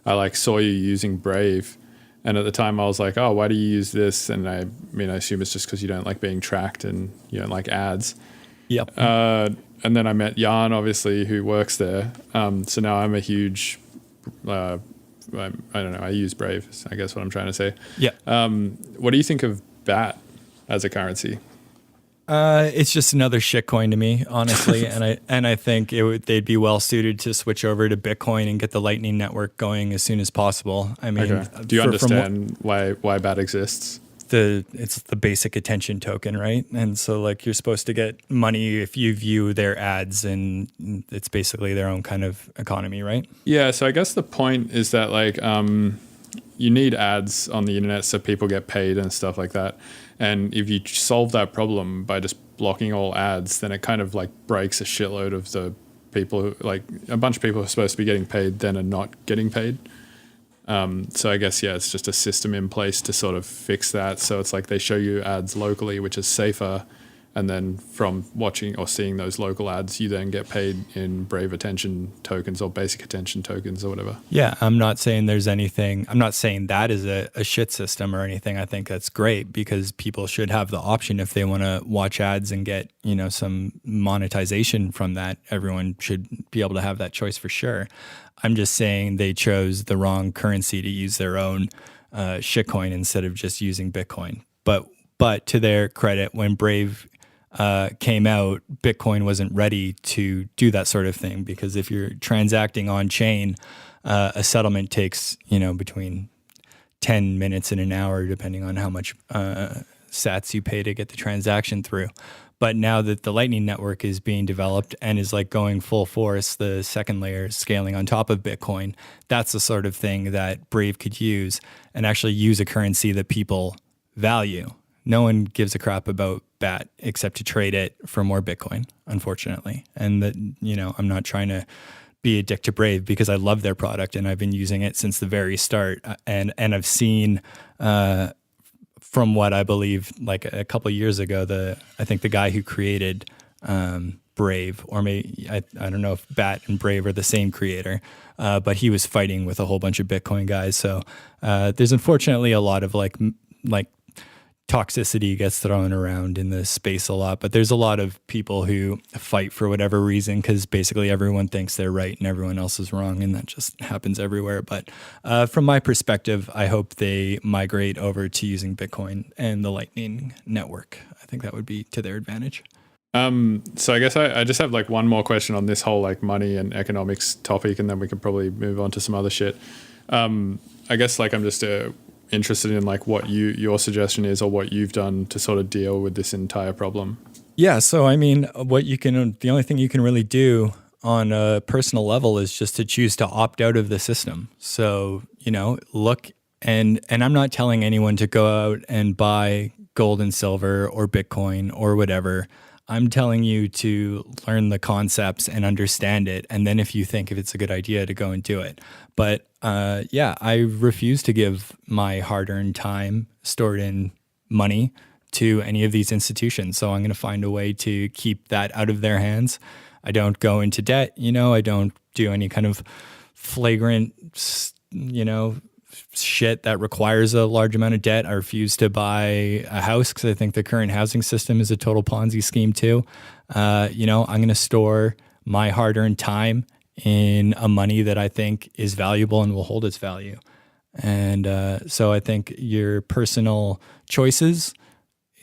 I like saw you using Brave. And at the time I was like, oh, why do you use this? And I assume it's just because you don't like being tracked and you don't like ads. Yep. And then I met Jan, obviously, who works there. So now I'm a huge, I don't know, I use Brave, I guess what I'm trying to say. Yeah. What do you think of BAT as a currency? It's just another shitcoin to me, honestly, and I think they'd be well suited to switch over to Bitcoin and get the Lightning Network going as soon as possible. I mean, okay. Do you understand why BAT exists? It's the basic attention token, right? And so like you're supposed to get money if you view their ads, and it's basically their own kind of economy, right? Yeah. So I guess the point is that like you need ads on the internet so people get paid and stuff like that. And if you solve that problem by just blocking all ads, then it kind of like breaks a shitload of the people who, like a bunch of people who are supposed to be getting paid then are not getting paid. So I guess, yeah, it's just a system in place to sort of fix that. So it's like they show you ads locally, which is safer. And then from watching or seeing those local ads, you then get paid in Brave attention tokens or basic attention tokens or whatever. Yeah, I'm not saying that is a shit system or anything. I think that's great because people should have the option if they want to watch ads and get, some monetization from that. Everyone should be able to have that choice for sure. I'm just saying they chose the wrong currency to use their own shitcoin instead of just using Bitcoin. But to their credit, when Brave came out, Bitcoin wasn't ready to do that sort of thing, because if you're transacting on chain, a settlement takes, between 10 minutes and an hour, depending on how much sats you pay to get the transaction through. But now that the Lightning Network is being developed and is like going full force, the second layer is scaling on top of Bitcoin, that's the sort of thing that Brave could use and actually use a currency that people value. No one gives a crap about BAT except to trade it for more Bitcoin, unfortunately. And that, I'm not trying to be a dick to Brave because I love their product and I've been using it since the very start. And I've seen, from what I believe, like a couple of years ago, I think the guy who created Brave, or maybe I don't know if Bat and Brave are the same creator, but he was fighting with a whole bunch of Bitcoin guys. So there's unfortunately a lot of like toxicity gets thrown around in the space a lot, but there's a lot of people who fight for whatever reason because basically everyone thinks they're right and everyone else is wrong, and that just happens everywhere. But from my perspective, I hope they migrate over to using Bitcoin and the Lightning Network. I think that would be to their advantage. So I guess I just have like one more question on this whole like money and economics topic, and then we can probably move on to some other shit. I guess like I'm just interested in like what your suggestion is or what you've done to sort of deal with this entire problem. Yeah. So, I mean, the only thing you can really do on a personal level is just to choose to opt out of the system. So, look, and I'm not telling anyone to go out and buy gold and silver or Bitcoin or whatever. I'm telling you to learn the concepts and understand it. And then if it's a good idea, to go and do it. But I refuse to give my hard-earned time stored in money to any of these institutions. So I'm going to find a way to keep that out of their hands. I don't go into debt. I don't do any kind of flagrant, shit that requires a large amount of debt. I refuse to buy a house because I think the current housing system is a total Ponzi scheme too. I'm going to store my hard-earned time in a money that I think is valuable and will hold its value. And so I think your personal choices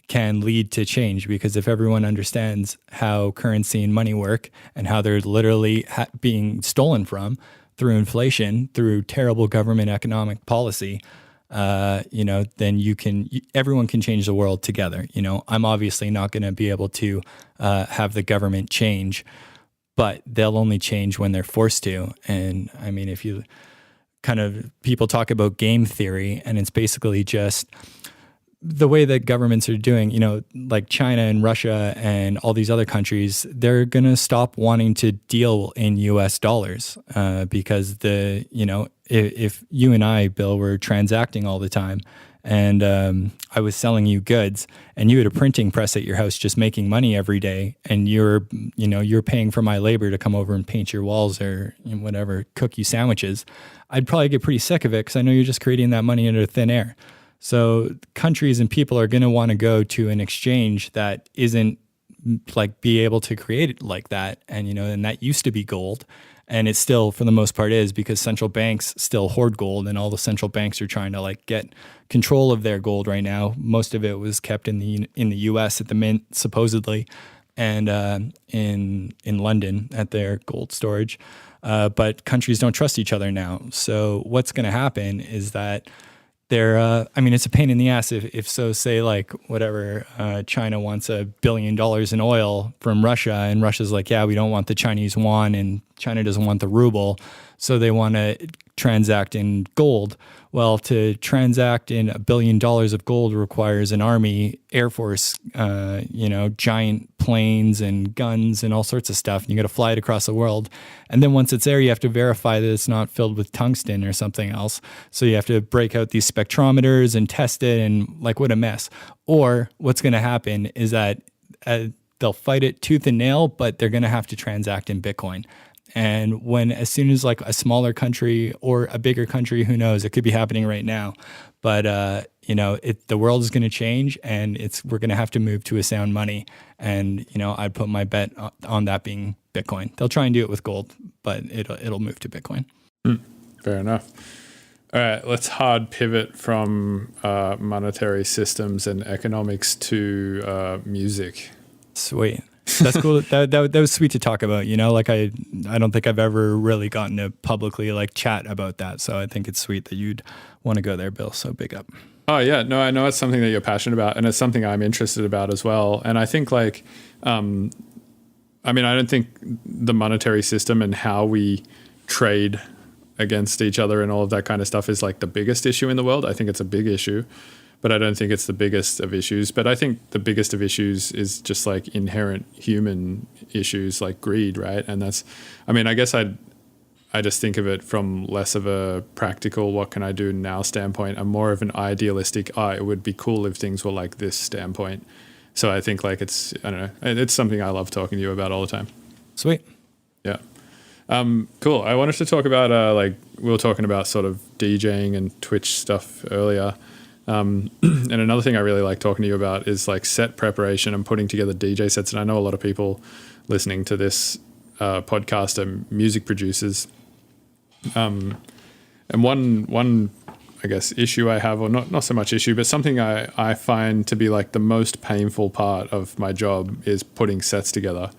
can lead to change, because if everyone understands how currency and money work and how they're literally being stolen from through inflation, through terrible government economic policy, then everyone can change the world together. I'm obviously not going to be able to have the government change, but they'll only change when they're forced to. And I mean, if you people talk about game theory, and it's basically just the way that governments are doing, like China and Russia and all these other countries, they're going to stop wanting to deal in US dollars because if you and I, Bill, were transacting all the time and I was selling you goods and you had a printing press at your house just making money every day, and you're paying for my labor to come over and paint your walls or whatever, cook you sandwiches, I'd probably get pretty sick of it because I know you're just creating that money under thin air. So countries and people are going to want to go to an exchange that isn't like be able to create it like that. And, and that used to be gold. And it still, for the most part, is, because central banks still hoard gold, and all the central banks are trying to like get control of their gold right now. Most of it was kept in the US at the mint, supposedly, and in London at their gold storage. But countries don't trust each other now. So what's going to happen is that it's a pain in the ass if say like whatever, China wants $1 billion in oil from Russia, and Russia's like, yeah, we don't want the Chinese yuan, and China doesn't want the ruble. So they want to transact in gold. Well, to transact in $1 billion of gold requires an army, air force, giant planes and guns and all sorts of stuff. And you got to fly it across the world. And then once it's there, you have to verify that it's not filled with tungsten or something else. So you have to break out these spectrometers and test it, and like, what a mess. Or what's going to happen is that they'll fight it tooth and nail, but they're going to have to transact in Bitcoin. And as soon as like a smaller country or a bigger country, who knows, it could be happening right now. But, the world is going to change, and we're going to have to move to a sound money. And, I'd put my bet on that being Bitcoin. They'll try and do it with gold, but it'll move to Bitcoin. Fair enough. All right, let's hard pivot from monetary systems and economics to music. Sweet. That's cool. That was sweet to talk about. Like I don't think I've ever really gotten to publicly like chat about that. So I think it's sweet that you'd want to go there, Bill. So big up. Oh yeah, no, I know it's something that you're passionate about, and it's something I'm interested about as well. And I think like, I don't think the monetary system and how we trade against each other and all of that kind of stuff is like the biggest issue in the world. I think it's a big issue, but I don't think it's the biggest of issues. But I think the biggest of issues is just like inherent human issues like greed, right? And I guess I'd I just think of it from less of a practical, what can I do now standpoint, and more of an idealistic, it would be cool if things were like this standpoint. So I think like it's, I don't know, it's something I love talking to you about all the time. Sweet. Yeah. Cool. I wanted to talk about, like we were talking about sort of DJing and Twitch stuff earlier. And another thing I really like talking to you about is like set preparation and putting together DJ sets. And I know a lot of people listening to this podcast are music producers. And one, I guess, issue I have, or not so much issue, but something I find to be like the most painful part of my job is putting sets together.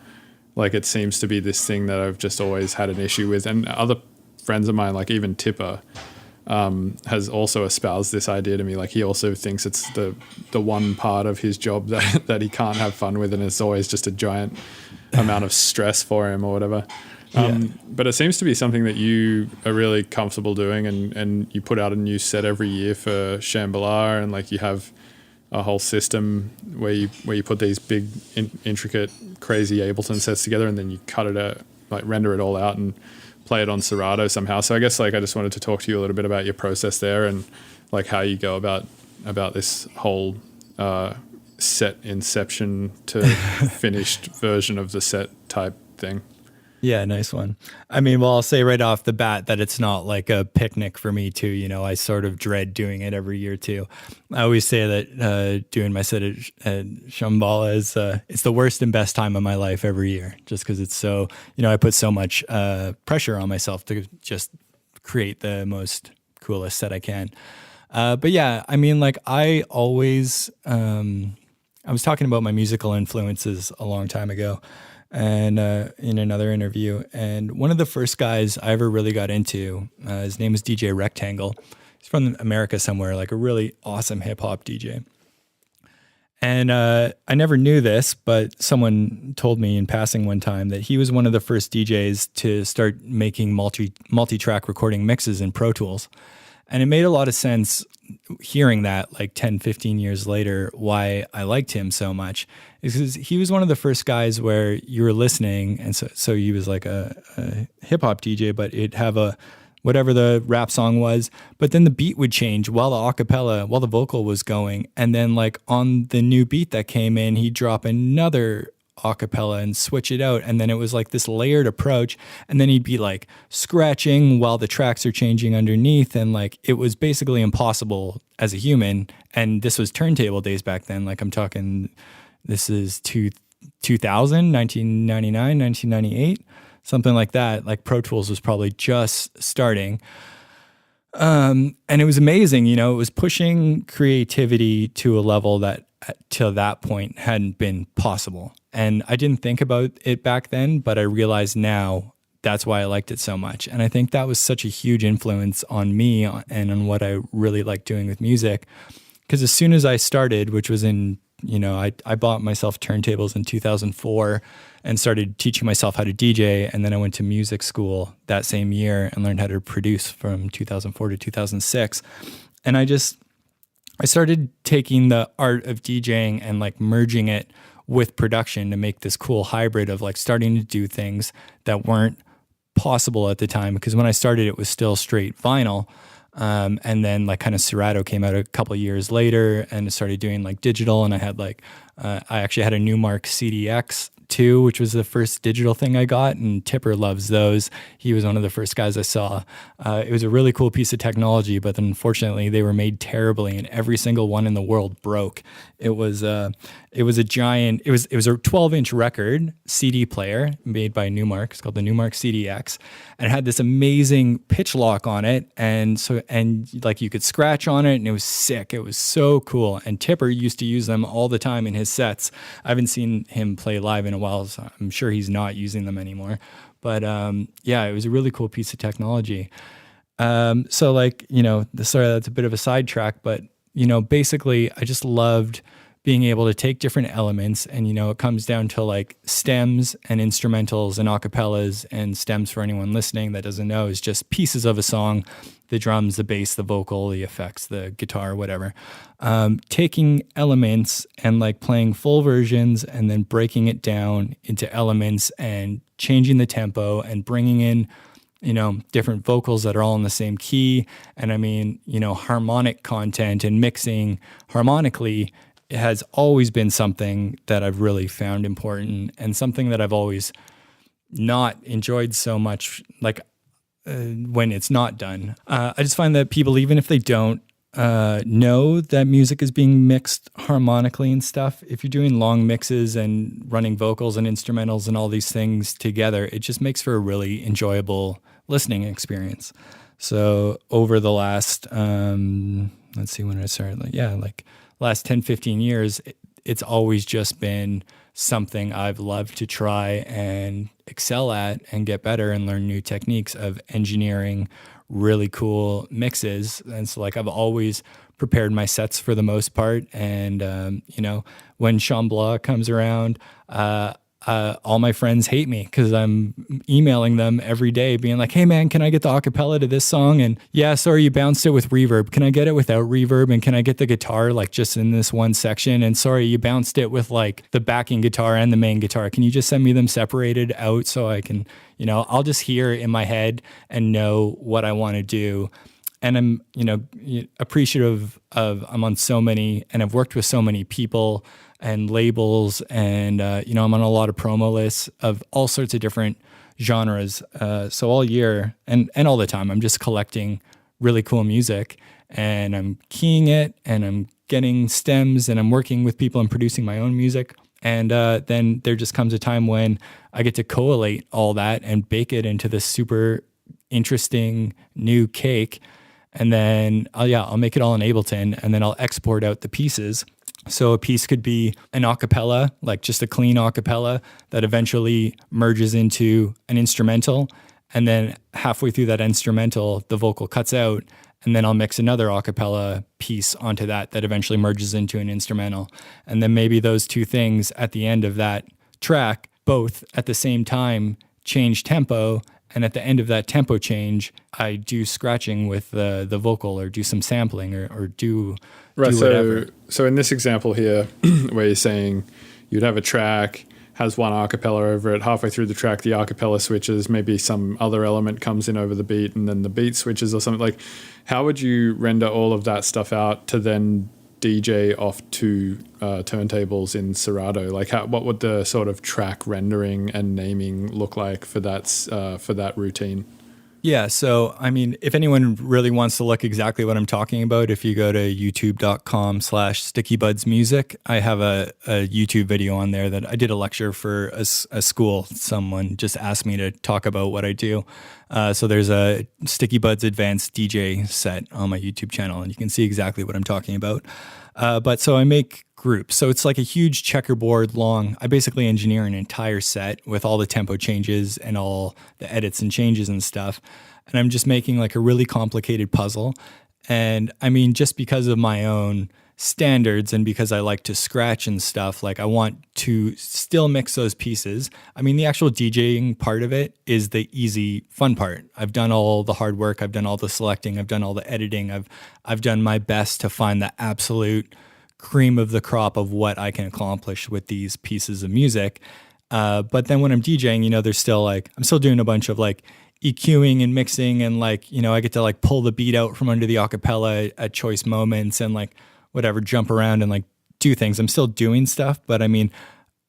Like it seems to be this thing that I've just always had an issue with. And other friends of mine, like even Tipper, has also espoused this idea to me. Like he also thinks it's the one part of his job that he can't have fun with, and it's always just a giant amount of stress for him or whatever. But it seems to be something that you are really comfortable doing, and you put out a new set every year for Shambhala, and like you have a whole system where you put these big intricate crazy Ableton sets together, and then you cut it out, like render it all out and play it on Serato somehow. So I guess like I just wanted to talk to you a little bit about your process there, and like how you go about this whole set inception to finished version of the set type thing. Yeah, nice one. I mean, well, I'll say right off the bat that it's not like a picnic for me too. You know, I sort of dread doing it every year too. I always say that doing my set at Shambhala is it's the worst and best time of my life every year, just because it's so, you know, I put so much pressure on myself to just create the most coolest set I can. But yeah, I mean, like I always, I was talking about my musical influences a long time ago, and in another interview. And one of the first guys I ever really got into, his name is DJ Rectangle. He's from America somewhere, like a really awesome hip hop DJ. And I never knew this, but someone told me in passing one time that he was one of the first DJs to start making multi-track recording mixes in Pro Tools. And it made a lot of sense hearing that like 10, 15 years later, why I liked him so much is because he was one of the first guys where you were listening. And so he was like a hip hop DJ, but it'd have whatever the rap song was, but then the beat would change while the vocal was going. And then like on the new beat that came in, he'd drop another acapella and switch it out, and then it was like this layered approach, and then he'd be like scratching while the tracks are changing underneath, and like it was basically impossible as a human. And this was turntable days back then, like I'm talking, this is 2000, 1999, 1998, something like that. Like Pro Tools was probably just starting, and it was amazing. You know, it was pushing creativity to a level that till that point hadn't been possible. And I didn't think about it back then, but I realize now that's why I liked it so much. And I think that was such a huge influence on me and on what I really like doing with music. Because as soon as I started, which was in, you know, I bought myself turntables in 2004 and started teaching myself how to DJ. And then I went to music school that same year and learned how to produce from 2004 to 2006. And I started taking the art of DJing and like merging it with production to make this cool hybrid of like starting to do things that weren't possible at the time. Because when I started, it was still straight vinyl. And then like kind of Serato came out a couple of years later and started doing like digital. And I had like, I actually had a Newmark CDX too, which was the first digital thing I got, and Tipper loves those. He was one of the first guys I saw. It was a really cool piece of technology, but unfortunately they were made terribly, and every single one in the world broke. It was a 12-inch record CD player made by Newmark. It's called the Newmark CDX, and it had this amazing pitch lock on it, and like you could scratch on it, and it was sick. It was so cool. And Tipper used to use them all the time in his sets. I haven't seen him play live in a while, so I'm sure he's not using them anymore. But yeah, it was a really cool piece of technology. So like, you know, sorry, that's a bit of a sidetrack, but you know, basically I just loved being able to take different elements, and, you know, it comes down to like stems and instrumentals and acapellas. And stems, for anyone listening that doesn't know, is just pieces of a song, the drums, the bass, the vocal, the effects, the guitar, whatever. Taking elements and like playing full versions and then breaking it down into elements and changing the tempo and bringing in different vocals that are all in the same key. And I mean, harmonic content and mixing harmonically has always been something that I've really found important, and something that I've always not enjoyed so much, like when it's not done. I just find that people, even if they don't know that music is being mixed harmonically and stuff, if you're doing long mixes and running vocals and instrumentals and all these things together, it just makes for a really enjoyable listening experience. So over the last, let's see when I started, last 10, 15 years, it's always just been something I've loved to try and excel at and get better and learn new techniques of engineering really cool mixes. And so I've always prepared my sets for the most part. And, when Chambla comes around, all my friends hate me because I'm emailing them every day being like, hey man, can I get the acapella to this song? And yeah, sorry, you bounced it with reverb. Can I get it without reverb? And can I get the guitar just in this one section? And sorry, you bounced it with the backing guitar and the main guitar. Can you just send me them separated out so I can, I'll just hear it in my head and know what I want to do. And I'm, appreciative of, I'm on so many, and I've worked with so many people and labels, and, I'm on a lot of promo lists of all sorts of different genres. So all year and all the time, I'm just collecting really cool music, and I'm keying it, and I'm getting stems, and I'm working with people and producing my own music. And then there just comes a time when I get to collate all that and bake it into this super interesting new cake. And then I'll make it all in Ableton, and then I'll export out the pieces. So a piece could be an acapella, just a clean acapella that eventually merges into an instrumental. And then halfway through that instrumental, the vocal cuts out, and then I'll mix another acapella piece onto that eventually merges into an instrumental. And then maybe those two things at the end of that track, both at the same time, change tempo. And at the end of that tempo change, I do scratching with the vocal, or do some sampling, or do whatever. So in this example here, where you're saying you'd have a track, has one acapella over it, halfway through the track, the acapella switches, maybe some other element comes in over the beat, and then the beat switches or something. How would you render all of that stuff out to then DJ off to turntables in Serato? What would the sort of track rendering and naming look like for that routine? Yeah, so I mean, if anyone really wants to look exactly what I'm talking about, if you go to youtube.com/stickybudsmusic, I have a YouTube video on there that I did a lecture for a school. Someone just asked me to talk about what I do. So there's a Stickybuds Advanced DJ set on my YouTube channel, and you can see exactly what I'm talking about. But so I make groups. So it's like a huge checkerboard long. I basically engineer an entire set with all the tempo changes and all the edits and changes and stuff. And I'm just making a really complicated puzzle. And I mean, just because of my own standards and because I like to scratch and stuff, I want to still mix those pieces. I mean, the actual DJing part of it is the easy, fun part. I've done all the hard work. I've done all the selecting. I've done all the editing. I've done my best to find the absolute cream of the crop of what I can accomplish with these pieces of music. But then when I'm DJing, there's still I'm still doing a bunch of EQing and mixing, and I get to pull the beat out from under the acapella at choice moments, and whatever, jump around and do things. I'm still doing stuff, but I mean,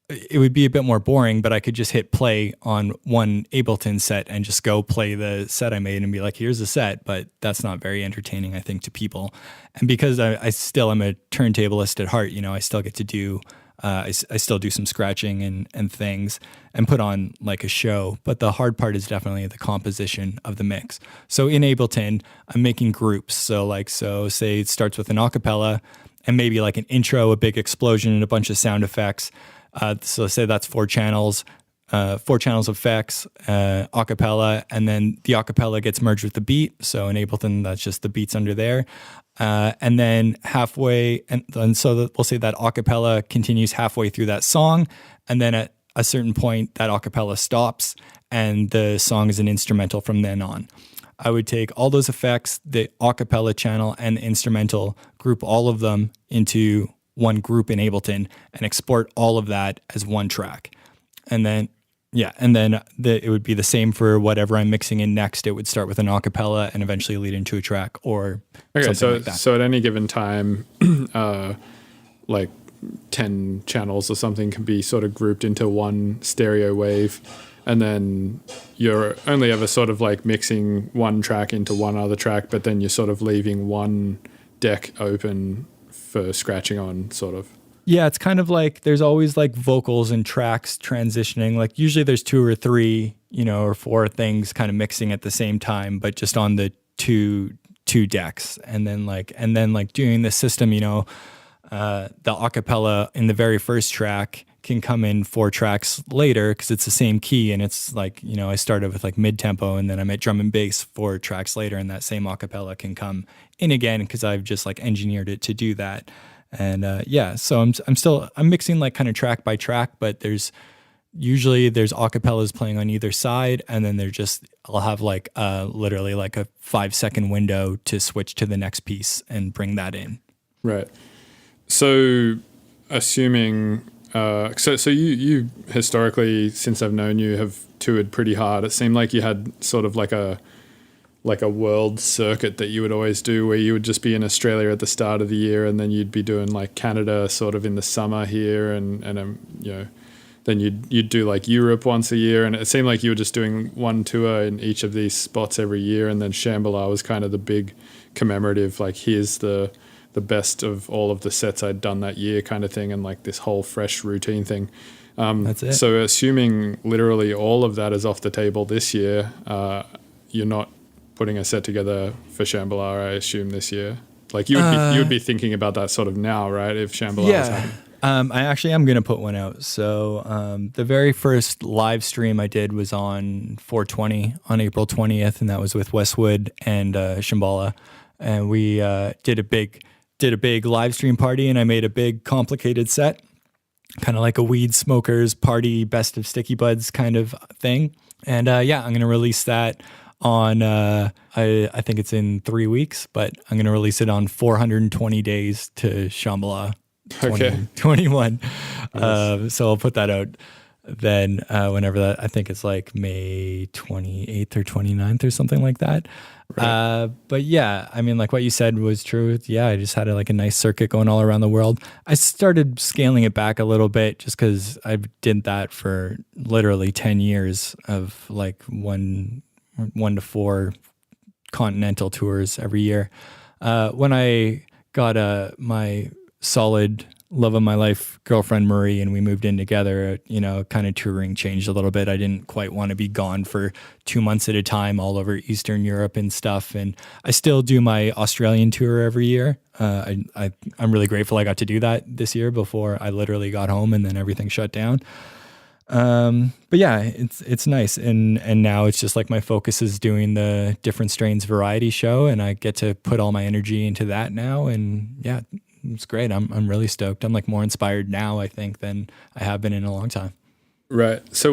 it would be a bit more boring, but I could just hit play on one Ableton set and just go play the set I made and be like, here's the set. But that's not very entertaining, I think, to people. And because I still am a turntablist at heart, I still get to do, I still do some scratching and things and put on a show. But the hard part is definitely the composition of the mix. So in Ableton, I'm making groups. So say it starts with an acapella and maybe an intro, a big explosion, and a bunch of sound effects. So say that's 4 channels of effects, acapella, and then the acapella gets merged with the beat. So in Ableton, that's just the beats under there. And then halfway, and so we'll say that acapella continues halfway through that song. And then at a certain point, that acapella stops and the song is an instrumental from then on. I would take all those effects, the acapella channel and the instrumental, group all of them into one group in Ableton and export all of that as one track. And then, Yeah, and then it would be the same for whatever I'm mixing in next. It would start with an acapella and eventually lead into a track or something like that. So at any given time, like 10 channels or something can be sort of grouped into one stereo wave, and then you're only ever sort of like mixing one track into one other track, but then you're sort of leaving one deck open for scratching on, sort of. Yeah, it's kind of like there's always like vocals and tracks transitioning. Like usually there's 2 or 3, or 4 things kind of mixing at the same time, but just on the two decks. And then doing the system, the acapella in the very first track can come in 4 tracks later because it's the same key, and it's like, I started with like mid tempo and then I'm at drum and bass 4 tracks later, and that same acapella can come in again because I've just like engineered it to do that. And so I'm mixing like kind of track by track, but there's acapellas playing on either side, and then I'll have like literally like a 5-second window to switch to the next piece and bring that in. Right. So assuming so you historically, since I've known you, have toured pretty hard. It seemed like you had sort of like a world circuit that you would always do, where you would just be in Australia at the start of the year, and then you'd be doing like Canada sort of in the summer here, and then you'd do like Europe once a year, and it seemed like you were just doing one tour in each of these spots every year, and then Shambhala was kind of the big commemorative, like here's the best of all of the sets I'd done that year kind of thing, and like this whole fresh routine thing. That's it. So assuming literally all of that is off the table this year, you're not putting a set together for Shambhala, I assume, this year. Like you would be thinking about that sort of now, right? If Shambhala was happening. I actually am going to put one out. So the very first live stream I did was on 420 on April 20th, and that was with Westwood and Shambhala, and we did a big live stream party, and I made a big complicated set, kind of like a weed smokers party, best of Stickybuds kind of thing. And I'm going to release that on I think it's in 3 weeks, but I'm going to release it on 420 days to Shambhala 2021. Nice. So I'll put that out then whenever that, I think it's like May 28th or 29th or something like that. Right. But yeah, I mean, like what you said was true. Yeah, I just had a nice circuit going all around the world. I started scaling it back a little bit just because I did that for literally 10 years of like one to 4 continental tours every year. When I got my solid love of my life girlfriend Marie, and we moved in together, kind of touring changed a little bit. I didn't quite want to be gone for 2 months at a time all over Eastern Europe and stuff. And I still do my Australian tour every year. I'm really grateful I got to do that this year before I literally got home and then everything shut down. But yeah, it's nice. And now it's just like my focus is doing the Different Strains variety show, and I get to put all my energy into that now. And yeah, it's great. I'm really stoked. I'm like more inspired now, I think, than I have been in a long time. Right. So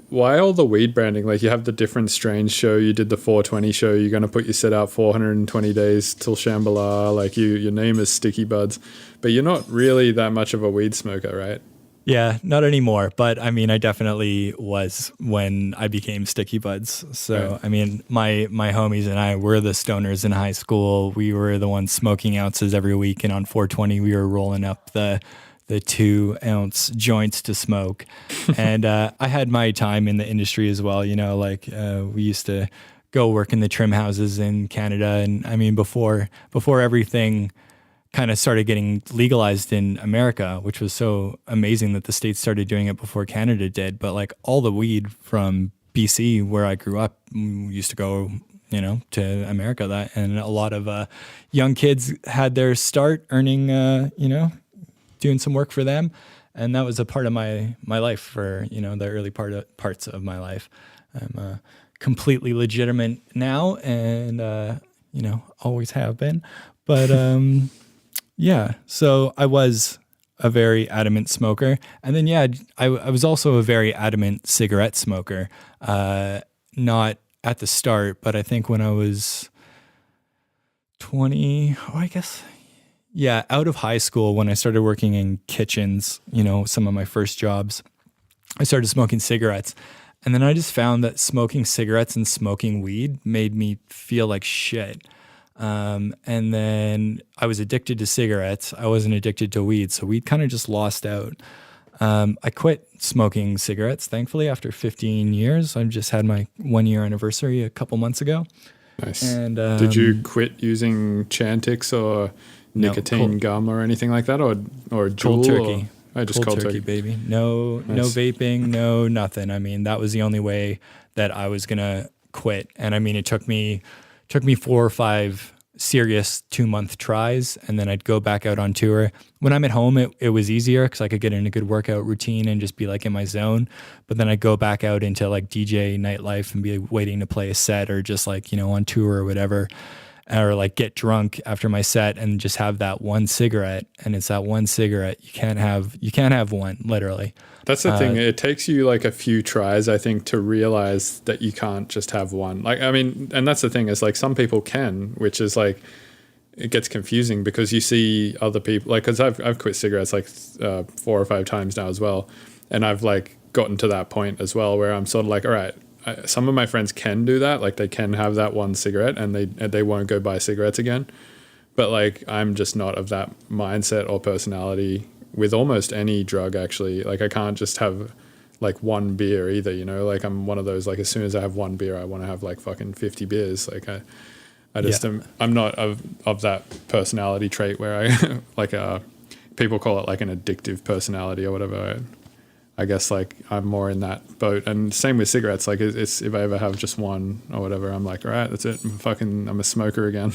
why all the weed branding? Like you have the Different Strains show, you did the 420 show, you're going to put your set out 420 days till Shambhala. Like your name is Stickybuds, but you're not really that much of a weed smoker, right? Yeah, not anymore. But I mean, I definitely was when I became Stickybuds. So, right. I mean, my homies and I were the stoners in high school. We were the ones smoking ounces every week. And on 420, we were rolling up the 2-ounce joints to smoke. And I had my time in the industry as well. We used to go work in the trim houses in Canada. And I mean, before everything kind of started getting legalized in America, which was so amazing that the States started doing it before Canada did. But like all the weed from BC, where I grew up, used to go, to America. And a lot of young kids had their start earning, doing some work for them. And that was a part of my life for, the early parts of my life. I'm completely legitimate now and, always have been. But, yeah, so I was a very adamant smoker. And then, yeah, I was also a very adamant cigarette smoker. Not at the start, but I think when I was 20, out of high school, when I started working in kitchens, some of my first jobs, I started smoking cigarettes. And then I just found that smoking cigarettes and smoking weed made me feel like shit. And then I was addicted to cigarettes. I wasn't addicted to weed. So weed kind of just lost out. I quit smoking cigarettes, thankfully, after 15 years. I just had my 1-year anniversary a couple months ago. Nice. And did you quit using Chantix or nicotine gum or anything like that, or Juul? Cold turkey? Just cold turkey, baby. No vaping, no nothing. I mean, that was the only way that I was gonna quit. And I mean, it took me 4 or 5 serious 2-month tries, and then I'd go back out on tour. When I'm at home, it was easier because I could get in a good workout routine and just be like in my zone. But then I'd go back out into like DJ nightlife and be waiting to play a set, or just like, on tour or whatever, or like get drunk after my set and just have that one cigarette. And it's that one cigarette. You can't have one, literally. That's the thing. It takes you like a few tries, I think, to realize that you can't just have one. Like, I mean, and that's the thing, is like some people can, which is like, it gets confusing because you see other people, like, because I've quit cigarettes like 4 or 5 times now as well. And I've like gotten to that point as well where I'm sort of like, all right, some of my friends can do that. Like they can have that one cigarette and they won't go buy cigarettes again. But like, I'm just not of that mindset or personality with almost any drug, actually. Like I can't just have like one beer either, like I'm one of those, like as soon as I have one beer, I want to have like fucking 50 beers. Like I just I'm not of that personality trait where I like people call it like an addictive personality or whatever. I guess like I'm more in that boat. And same with cigarettes. Like it's if I ever have just one or whatever, I'm like, all right, that's it. I'm a smoker again.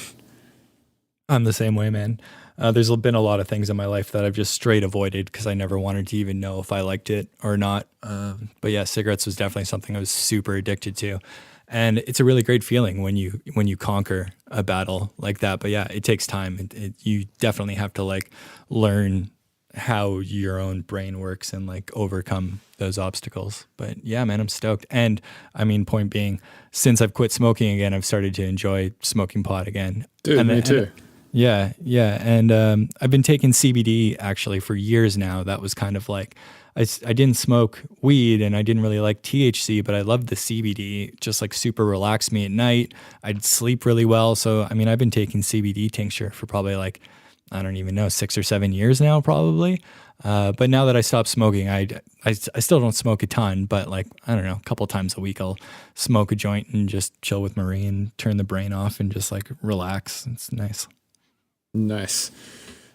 I'm the same way, man. There's been a lot of things in my life that I've just straight avoided because I never wanted to even know if I liked it or not. But yeah, cigarettes was definitely something I was super addicted to. And it's a really great feeling when you conquer a battle like that. But yeah, it takes time. You definitely have to like learn how your own brain works and like overcome those obstacles. But yeah, man, I'm stoked. And I mean, point being, since I've quit smoking again, I've started to enjoy smoking pot again. Dude, me too. Yeah. And I've been taking CBD actually for years now. That was kind of like, I didn't smoke weed and I didn't really like THC, but I loved the CBD. It just like super relaxed me at night. I'd sleep really well. So, I mean, I've been taking CBD tincture for probably like, I don't even know, 6 or 7 years now, probably. But now that I stopped smoking, I still don't smoke a ton, but like, I don't know, a couple times a week, I'll smoke a joint and just chill with Marie and turn the brain off and just like relax. It's nice. Nice.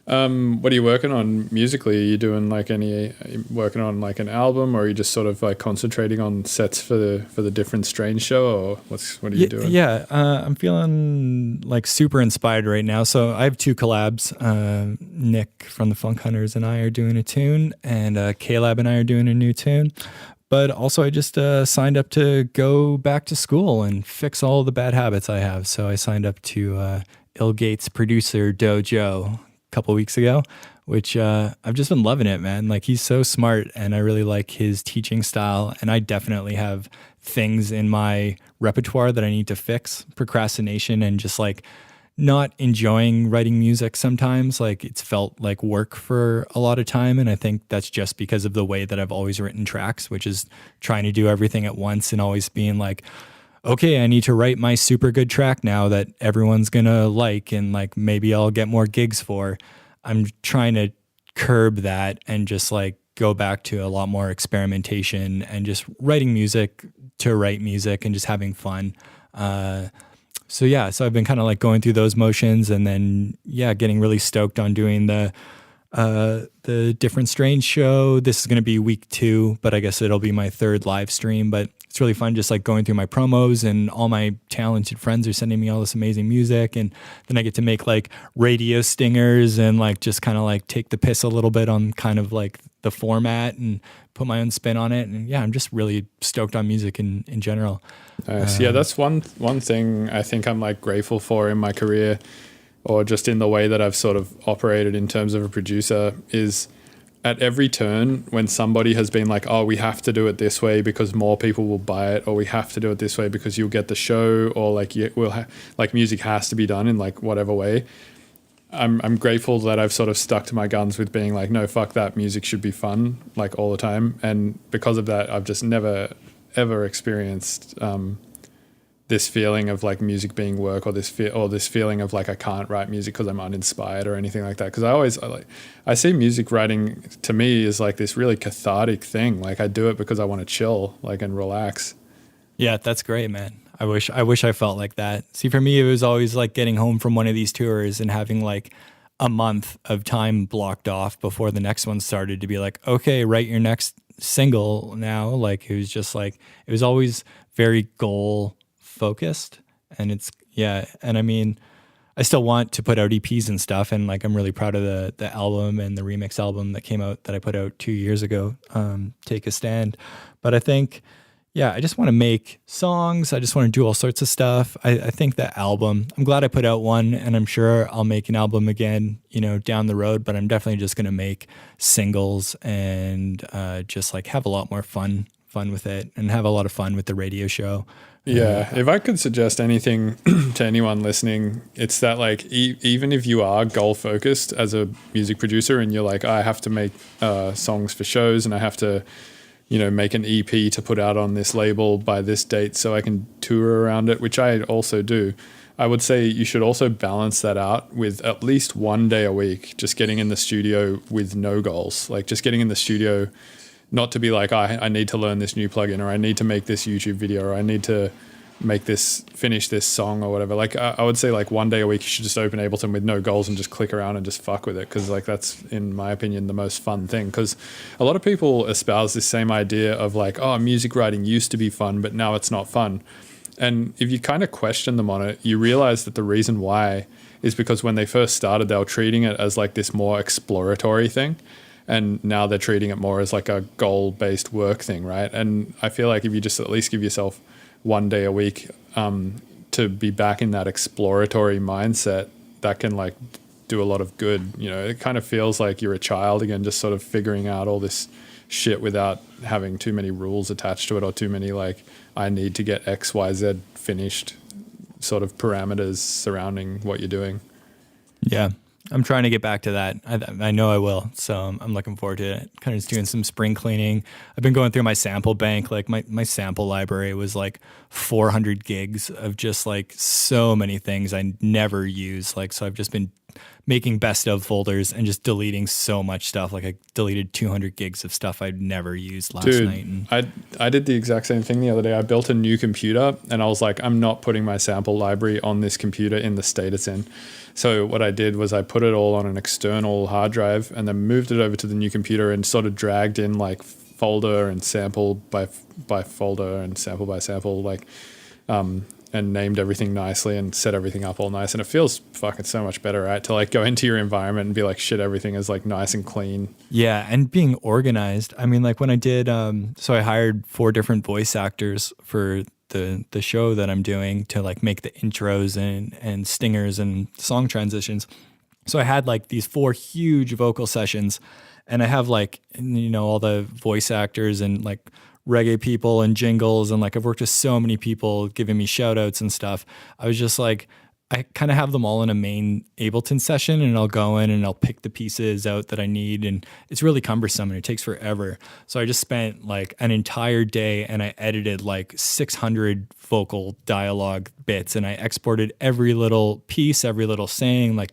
What are you working on musically? Are you doing like are you working on like an album, or are you just sort of like concentrating on sets for the different Strange show, or what are you doing? Yeah, I'm feeling like super inspired right now. So I have 2 collabs. Nick from the Funk Hunters and I are doing a tune, and Caleb and I are doing a new tune. But also I just signed up to go back to school and fix all the bad habits I have. So I signed up to Ilgate's producer dojo couple weeks ago, which I've just been loving it, man. Like he's so smart and I really like his teaching style, and I definitely have things in my repertoire that I need to fix. Procrastination and just like not enjoying writing music sometimes. Like it's felt like work for a lot of time, and I think that's just because of the way that I've always written tracks, which is trying to do everything at once and always being like, okay, I need to write my super good track now that everyone's going to like and like maybe I'll get more gigs for. I'm trying to curb that and just like go back to a lot more experimentation and just writing music to write music and just having fun. So I've been kind of like going through those motions, and then getting really stoked on doing the Different Strange show. This is going to be week 2, but I guess it'll be my 3rd live stream. But it's really fun just like going through my promos, and all my talented friends are sending me all this amazing music. And then I get to make like radio stingers and like just kind of like take the piss a little bit on kind of like the format and put my own spin on it. And I'm just really stoked on music in general. Nice. That's one thing I think I'm like grateful for in my career, or just in the way that I've sort of operated in terms of a producer, is at every turn when somebody has been like, oh, we have to do it this way because more people will buy it, or we have to do it this way because you'll get the show, or like like music has to be done in like whatever way. I'm grateful that I've sort of stuck to my guns with being like, no, fuck that, music should be fun like all the time. And because of that, I've just never ever experienced this feeling of like music being work, or this feeling of like I can't write music because I'm uninspired or anything like that. Because I see music writing to me as like this really cathartic thing. Like I do it because I want to chill, like, and relax. Yeah, that's great, man. I wish I felt like that. See, for me, it was always like getting home from one of these tours and having like a month of time blocked off before the next one started to be like, okay, write your next single now. Like it was just like, it was always very goal focused. And and I mean, I still want to put out EPs and stuff, and like I'm really proud of the album and the remix album that came out that I put out 2 years ago, Take a Stand. But I think, I just want to make songs. I just want to do all sorts of stuff. I think that album, I'm glad I put out one, and I'm sure I'll make an album again, down the road, but I'm definitely just going to make singles and just like have a lot more fun with it, and have a lot of fun with the radio show. Yeah, if I could suggest anything to anyone listening, it's that like even if you are goal focused as a music producer and you're like, I have to make songs for shows and I have to, make an EP to put out on this label by this date so I can tour around it, which I also do. I would say you should also balance that out with at least 1 day a week, just getting in the studio with no goals, like just getting in the studio. Not to be like, I need to learn this new plugin, or I need to make this YouTube video, or I need to finish this song or whatever. Like I would say like 1 day a week, you should just open Ableton with no goals and just click around and just fuck with it. Cause like that's, in my opinion, the most fun thing. Cause a lot of people espouse this same idea of like, oh, music writing used to be fun, but now it's not fun. And if you kind of question them on it, you realize that the reason why is because when they first started, they were treating it as like this more exploratory thing. And now they're treating it more as like a goal-based work thing, right? And I feel like if you just at least give yourself 1 day a week to be back in that exploratory mindset, that can like do a lot of good. It kind of feels like you're a child again, just sort of figuring out all this shit without having too many rules attached to it, or too many like, I need to get X, Y, Z finished sort of parameters surrounding what you're doing. Yeah. I'm trying to get back to that. I know I will. So I'm looking forward to it. Kind of just doing some spring cleaning. I've been going through my sample bank. Like my sample library was like 400 gigs of just like so many things I never use. Like, so I've just been making best of folders and just deleting so much stuff. Like I deleted 200 gigs of stuff I'd never used last night. And I did the exact same thing the other day. I built a new computer and I was like, I'm not putting my sample library on this computer in the state it's in. So what I did was I put it all on an external hard drive and then moved it over to the new computer and sort of dragged in like folder and sample by folder and sample by sample, like, and named everything nicely and set everything up all nice. And it feels fucking so much better, right? To like go into your environment and be like, shit, everything is like nice and clean. Yeah. And being organized. I mean, like when I did, so I hired 4 different voice actors for the show that I'm doing to like make the intros and stingers and song transitions. So I had like these 4 huge vocal sessions, and I have like, all the voice actors and like reggae people and jingles. And like, I've worked with so many people giving me shout outs and stuff. I was just like, I kind of have them all in a main Ableton session, and I'll go in and I'll pick the pieces out that I need. And it's really cumbersome and it takes forever. So I just spent like an entire day and I edited like 600 vocal dialogue bits, and I exported every little piece, every little saying, like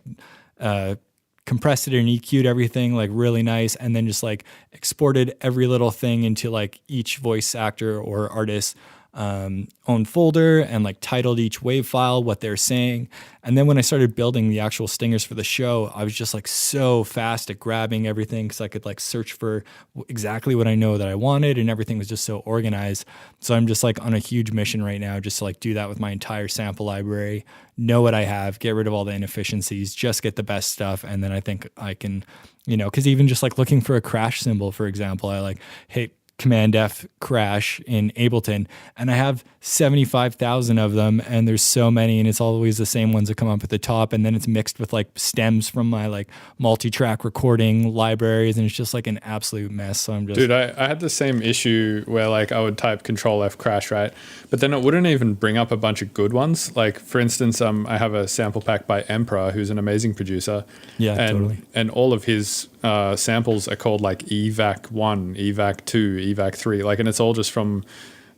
compressed it and EQ'd everything like really nice, and then just like exported every little thing into like each voice actor or artist own folder, and like titled each wave file what they're saying. And then when I started building the actual stingers for the show, I was just like so fast at grabbing everything because I could like search for exactly what I know that I wanted, and everything was just so organized. So I'm just like on a huge mission right now, just to like do that with my entire sample library, know what I have, get rid of all the inefficiencies, just get the best stuff. And then I think I can, because even just like looking for a crash symbol, for example, I like, hey, Command F crash in Ableton, and I have 75,000 of them, and there's so many, and it's always the same ones that come up at the top, and then it's mixed with like stems from my like multi-track recording libraries, and it's just like an absolute mess. So I'm just... Dude, I had the same issue where like I would type Control F crash, right? But then it wouldn't even bring up a bunch of good ones. Like for instance, I have a sample pack by Emperor, who's an amazing producer. Yeah, totally. And all of his samples are called like EVAC 1, EVAC 2, EVAC 3, like, and it's all just from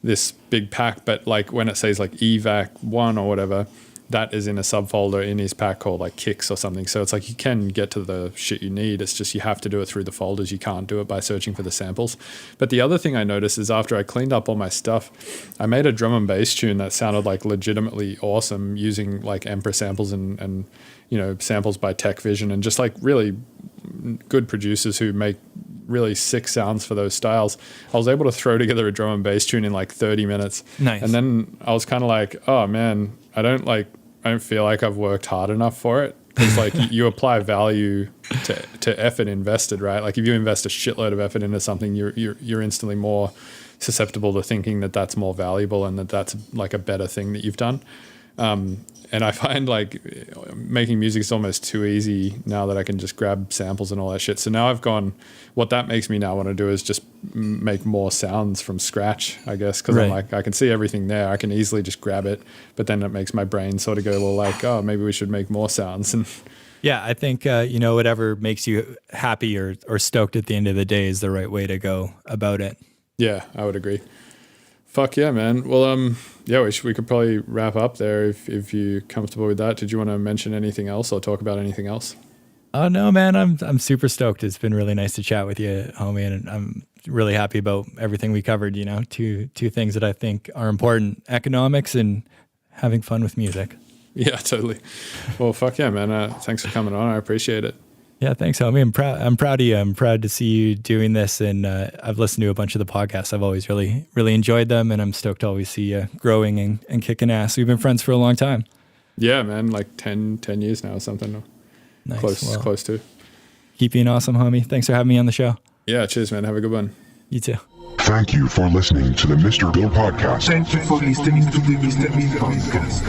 this big pack, but like when it says like evac 1 or whatever, that is in a subfolder in his pack called like kicks or something. So it's like you can get to the shit you need. It's just you have to do it through the folders. You can't do it by searching for the samples. But the other thing I noticed is after I cleaned up all my stuff, I made a drum and bass tune that sounded like legitimately awesome using like Emperor samples and you know, samples by Tech Vision and just like really good producers who make really sick sounds for those styles. I was able to throw together a drum and bass tune in like 30 minutes. Nice. And then I was kind of like, oh man, I don't feel like I've worked hard enough for it. It's like you apply value to effort invested, right? Like if you invest a shitload of effort into something, you're instantly more susceptible to thinking that that's more valuable and that that's like a better thing that you've done. And I find like making music is almost too easy now that I can just grab samples and all that shit. So now what that makes me now want to do is just make more sounds from scratch, I guess. Cause I'm like, I can see everything there. I can easily just grab it, but then it makes my brain sort of go, well, like, oh, maybe we should make more sounds. And yeah, I think, you know, whatever makes you happy or stoked at the end of the day is the right way to go about it. Yeah, I would agree. Fuck yeah, man. Well, yeah, we could probably wrap up there if you're comfortable with that. Did you want to mention anything else or talk about anything else? Oh no, man, I'm super stoked. It's been really nice to chat with you, homie, and I'm really happy about everything we covered. You know, two things that I think are important: economics and having fun with music. Yeah, totally. Well, fuck yeah, man. Thanks for coming on. I appreciate it. Yeah, thanks, homie. I'm proud of you. I'm proud to see you doing this, and I've listened to a bunch of the podcasts. I've always really, really enjoyed them, and I'm stoked to always see you growing and kicking ass. We've been friends for a long time. Yeah, man, like 10 years now or something. Nice. Close to. Keep being awesome, homie. Thanks for having me on the show. Yeah, cheers, man. Have a good one. You too. Thank you for listening to the Mr. Bill Podcast. Thank you for listening to the Mr. Bill Podcast.